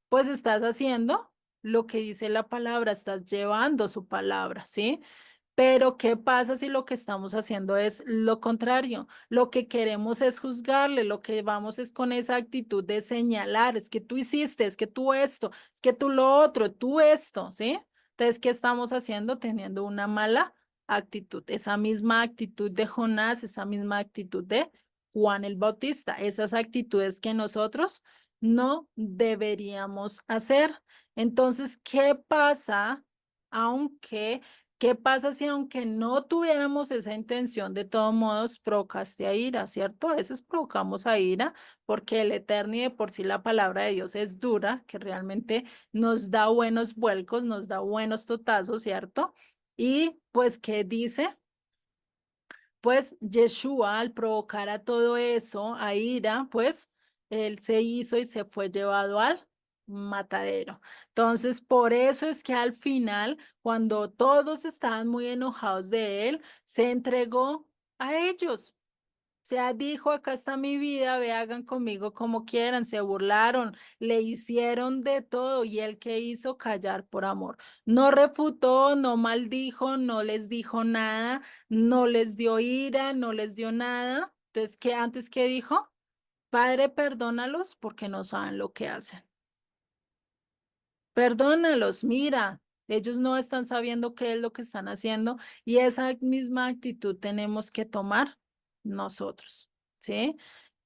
pues estás haciendo lo que dice la palabra, estás llevando su palabra, ¿sí? Pero ¿qué pasa si lo que estamos haciendo es lo contrario? Lo que queremos es juzgarle, lo que vamos es con esa actitud de señalar, es que tú hiciste, es que tú esto, es que tú lo otro, tú esto, ¿sí? Entonces, ¿qué estamos haciendo? Teniendo una mala actitud, esa misma actitud de Jonás, esa misma actitud de Juan el Bautista, esas actitudes que nosotros no deberíamos hacer. Entonces, ¿qué pasa aunque ¿qué pasa si aunque no tuviéramos esa intención, de todos modos provocaste a ira, ¿cierto? A veces provocamos a ira porque el Eterno y de por sí la palabra de Dios es dura, que realmente nos da buenos vuelcos, nos da buenos totazos, ¿cierto? Y pues, ¿qué dice? Pues Yeshua, al provocar a todo eso, a ira, pues él se hizo y se fue llevado al matadero. Entonces, por eso es que al final, cuando todos estaban muy enojados de él, se entregó a ellos. O sea, dijo, acá está mi vida, ve, hagan conmigo como quieran, se burlaron, le hicieron de todo y él que hizo callar por amor. No refutó, no maldijo, no les dijo nada, no les dio ira, no les dio nada. Entonces, ¿qué antes que dijo? Padre, perdónalos porque no saben lo que hacen. Perdónalos, mira, ellos no están sabiendo qué es lo que están haciendo y esa misma actitud tenemos que tomar nosotros, ¿sí?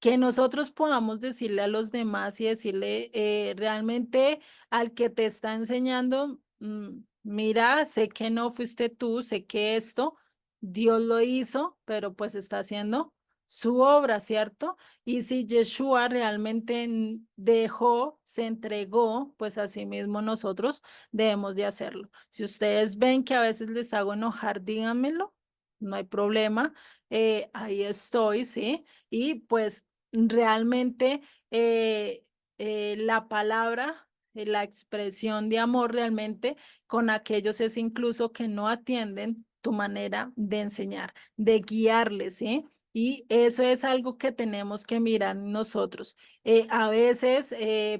Que nosotros podamos decirle a los demás y decirle realmente al que te está enseñando, mira, sé que no fuiste tú, sé que esto Dios lo hizo, pero pues está haciendo su obra, ¿cierto? Y si Yeshua realmente dejó, se entregó, pues así mismo nosotros debemos de hacerlo. Si ustedes ven que a veces les hago enojar, díganmelo, no hay problema, ahí estoy, ¿sí? Y pues realmente la palabra, la expresión de amor realmente con aquellos es incluso que no atienden tu manera de enseñar, de guiarles, ¿sí? Y eso es algo que tenemos que mirar nosotros. A veces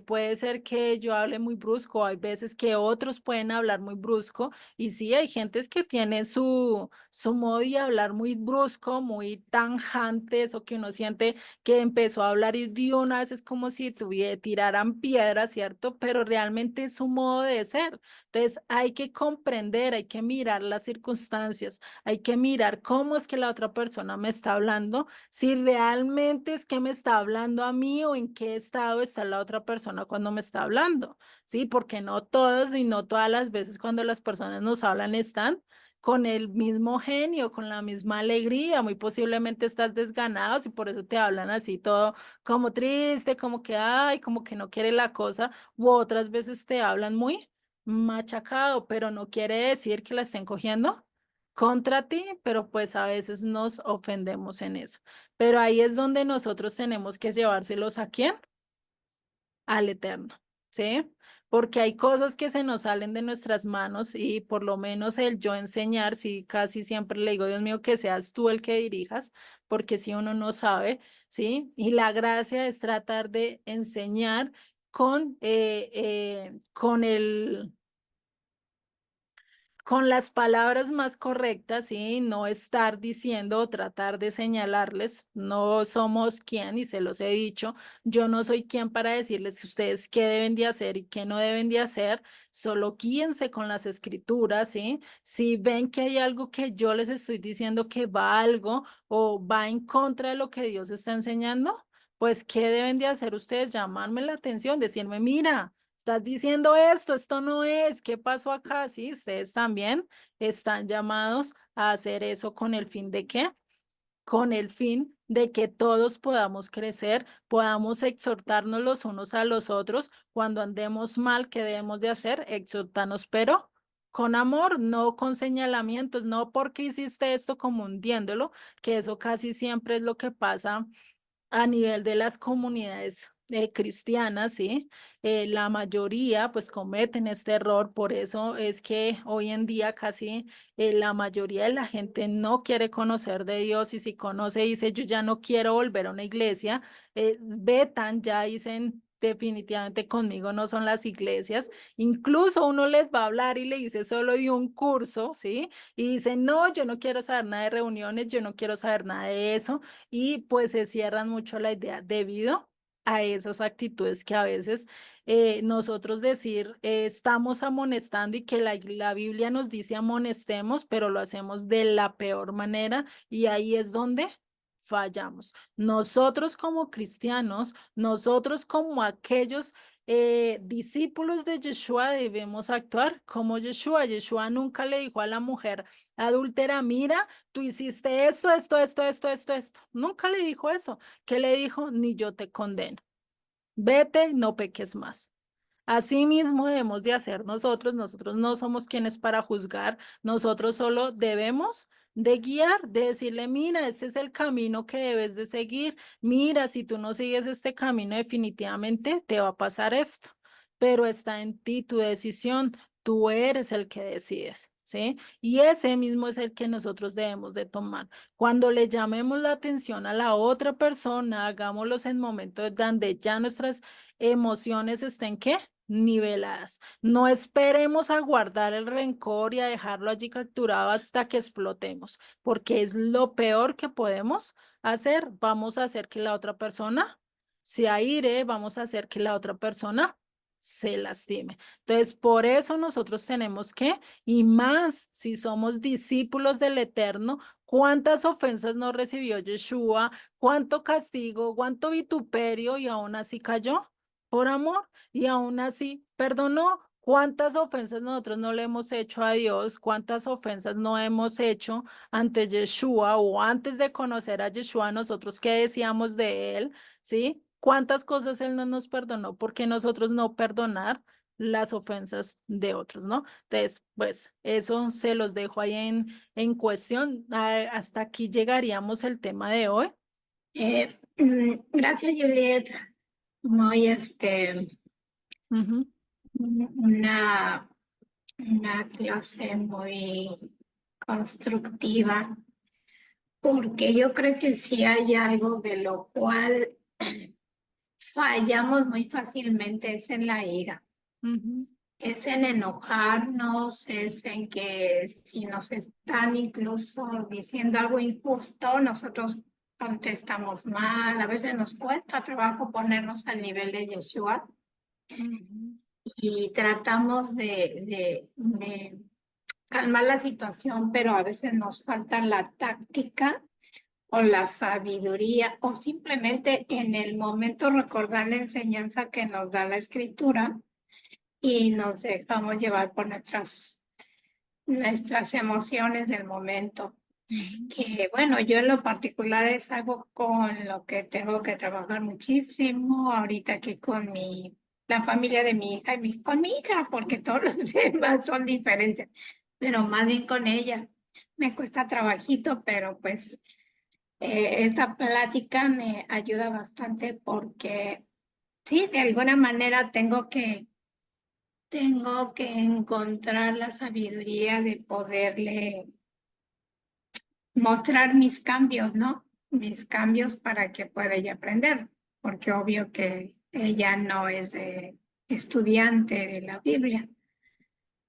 puede ser que yo hable muy brusco, hay veces que otros pueden hablar muy brusco, y sí, hay gentes que tienen su modo de hablar muy brusco, muy tanjantes, o que uno siente que empezó a hablar y de una vez es como si tiraran piedras, ¿cierto? Pero realmente es su modo de ser. Entonces hay que comprender, hay que mirar las circunstancias, hay que mirar cómo es que la otra persona me está hablando, si realmente es que me está hablando a mí o en qué estado está la otra persona cuando me está hablando, ¿sí? Porque no todos y no todas las veces cuando las personas nos hablan están con el mismo genio, con la misma alegría, muy posiblemente estás desganado y por eso te hablan así todo como triste, como que ay, como que no quiere la cosa, u otras veces te hablan muy machacado, pero no quiere decir que la estén cogiendo contra ti, pero pues a veces nos ofendemos en eso. Pero ahí es donde nosotros tenemos que llevárselos a quién, al Eterno, ¿sí? Porque hay cosas que se nos salen de nuestras manos y por lo menos el yo enseñar, sí, casi siempre le digo, Dios mío, que seas tú el que dirijas, porque si uno no sabe, ¿sí? Y la gracia es tratar de enseñar con con las palabras más correctas, y no estar diciendo o tratar de señalarles, no somos quien, y se los he dicho, yo no soy quien para decirles ustedes qué deben de hacer y qué no deben de hacer, solo guíense con las escrituras, ¿sí? Si ven que hay algo que yo les estoy diciendo que va algo o va en contra de lo que Dios está enseñando, pues ¿qué deben de hacer ustedes? Llamarme la atención, decirme, mira. Estás diciendo esto no es, ¿qué pasó acá? Sí, ustedes también están llamados a hacer eso con el fin de qué? Con el fin de que todos podamos crecer, podamos exhortarnos los unos a los otros. Cuando andemos mal, ¿qué debemos de hacer? Exhortarnos, pero con amor, no con señalamientos, no porque hiciste esto como hundiéndolo, que eso casi siempre es lo que pasa a nivel de las comunidades cristianas, ¿sí? La mayoría pues cometen este error, por eso es que hoy en día casi la mayoría de la gente no quiere conocer de Dios, y si conoce dice yo ya no quiero volver a una iglesia, vetan, ya dicen definitivamente conmigo no son las iglesias, incluso uno les va a hablar y le dice solo de un curso, ¿sí? Y dice no, yo no quiero saber nada de reuniones, yo no quiero saber nada de eso, y pues se cierran mucho la idea debido a esas actitudes que a veces nosotros decir estamos amonestando, y que la Biblia nos dice amonestemos, pero lo hacemos de la peor manera, y ahí es donde fallamos. Nosotros como cristianos, nosotros como aquellos discípulos de Yeshua debemos actuar como Yeshua. Yeshua nunca le dijo a la mujer adúltera, mira, tú hiciste esto. Nunca le dijo eso. ¿Qué le dijo? Ni yo te condeno. Vete, no peques más. Así mismo debemos de hacer nosotros. Nosotros no somos quienes para juzgar. Nosotros solo debemos de guiar, de decirle, mira, este es el camino que debes de seguir. Mira, si tú no sigues este camino, definitivamente te va a pasar esto. Pero está en ti tu decisión. Tú eres el que decides, ¿sí? Y ese mismo es el que nosotros debemos de tomar. Cuando le llamemos la atención a la otra persona, hagámoslos en momentos donde ya nuestras emociones estén, ¿qué? Niveladas. No esperemos a guardar el rencor y a dejarlo allí capturado hasta que explotemos, porque es lo peor que podemos hacer. Vamos a hacer que la otra persona se aire, vamos a hacer que la otra persona se lastime. Entonces, por eso nosotros tenemos que, y más si somos discípulos del Eterno, ¿cuántas ofensas no recibió Yeshua? ¿Cuánto castigo? ¿Cuánto vituperio? Y aún así cayó por amor, y aún así perdonó. ¿Cuántas ofensas nosotros no le hemos hecho a Dios? ¿Cuántas ofensas no hemos hecho ante Yeshua o antes de conocer a Yeshua nosotros qué decíamos de él? ¿Sí? ¿Cuántas cosas él no nos perdonó? ¿Por qué nosotros no perdonar las ofensas de otros, no? Entonces, pues eso se los dejo ahí en cuestión. Hasta aquí llegaríamos el tema de hoy. Gracias, Juliet. Muy, Ujú, una, una clase muy constructiva, porque yo creo que si hay algo de lo cual fallamos muy fácilmente es en la ira. ujú, Es en enojarnos, es en que si nos están incluso diciendo algo injusto, nosotros contestamos mal. A veces nos cuesta trabajo ponernos al nivel de Yeshua ujú. y tratamos de calmar la situación, pero a veces nos falta la táctica o la sabiduría o simplemente en el momento recordar la enseñanza que nos da la escritura y nos dejamos llevar por nuestras emociones del momento. Ujú, Que bueno, yo en lo particular es algo con lo que tengo que trabajar muchísimo ahorita aquí con la familia de mi hija y con mi hija, porque todos los demás son diferentes, pero más bien con ella. Me cuesta trabajito, pero pues esta plática me ayuda bastante porque sí, de alguna manera tengo que encontrar la sabiduría de poderle mostrar mis cambios, ¿no? Mis cambios para que pueda ella aprender, porque obvio que ella no es de estudiante de la Biblia,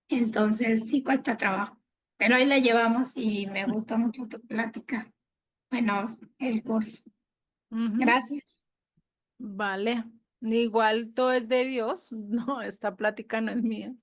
entonces sí cuesta trabajo, pero ahí la llevamos y me gustó mucho tu plática. Bueno, el curso. ujú. Gracias. Vale, igual todo es de Dios, no, esta plática no es mía.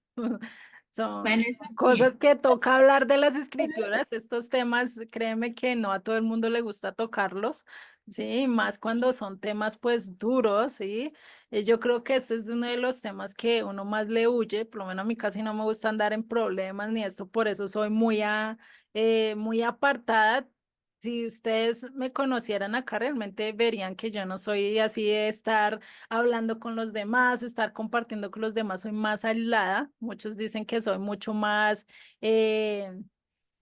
Son Bueno, eso cosas que toca hablar de las escrituras, estos temas, créeme que no a todo el mundo le gusta tocarlos, sí, más cuando son temas pues duros, sí. Yo creo que este es uno de los temas que uno más le huye, por lo menos a mí casi no me gusta andar en problemas ni esto, por eso soy muy apartada. Si ustedes me conocieran acá, realmente verían que yo no soy así de estar hablando con los demás, estar compartiendo con los demás, soy más aislada. Muchos dicen que soy mucho más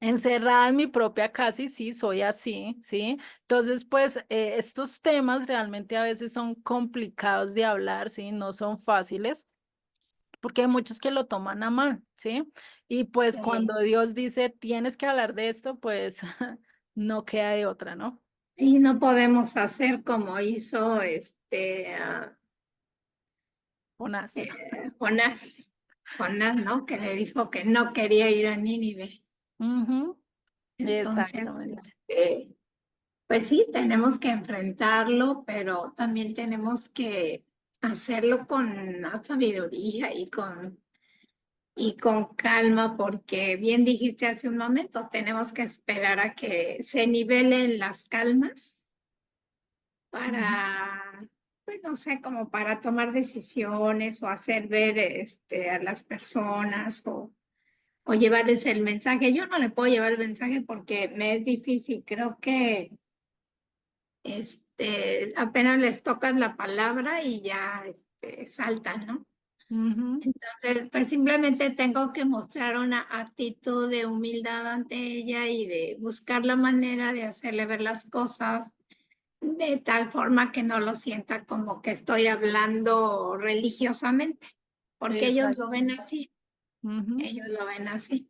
encerrada en mi propia casa y sí, soy así, ¿sí? Entonces, pues estos temas realmente a veces son complicados de hablar, ¿sí? No son fáciles porque hay muchos que lo toman a mal, ¿sí? Y pues cuando Dios dice tienes que hablar de esto, pues no queda de otra, ¿no? y no podemos hacer como hizo Jonás. Jonás, Jonás, ¿no? Que le dijo que no quería ir a Nínive. Ujú, Entonces, exactamente. pues sí, tenemos que enfrentarlo, pero también tenemos que hacerlo con la sabiduría y con calma, porque bien dijiste hace un momento, tenemos que esperar a que se nivelen las calmas Ujú, para, pues no sé, como para tomar decisiones o hacer ver a las personas o llevarles el mensaje. Yo no le puedo llevar el mensaje porque me es difícil. Creo que apenas les tocas la palabra y ya saltan, ¿no? ujú, Entonces, pues simplemente tengo que mostrar una actitud de humildad ante ella y de buscar la manera de hacerle ver las cosas de tal forma que no lo sienta como que estoy hablando religiosamente, porque ellos lo exacto. ven así, Ujú. ellos lo ven así.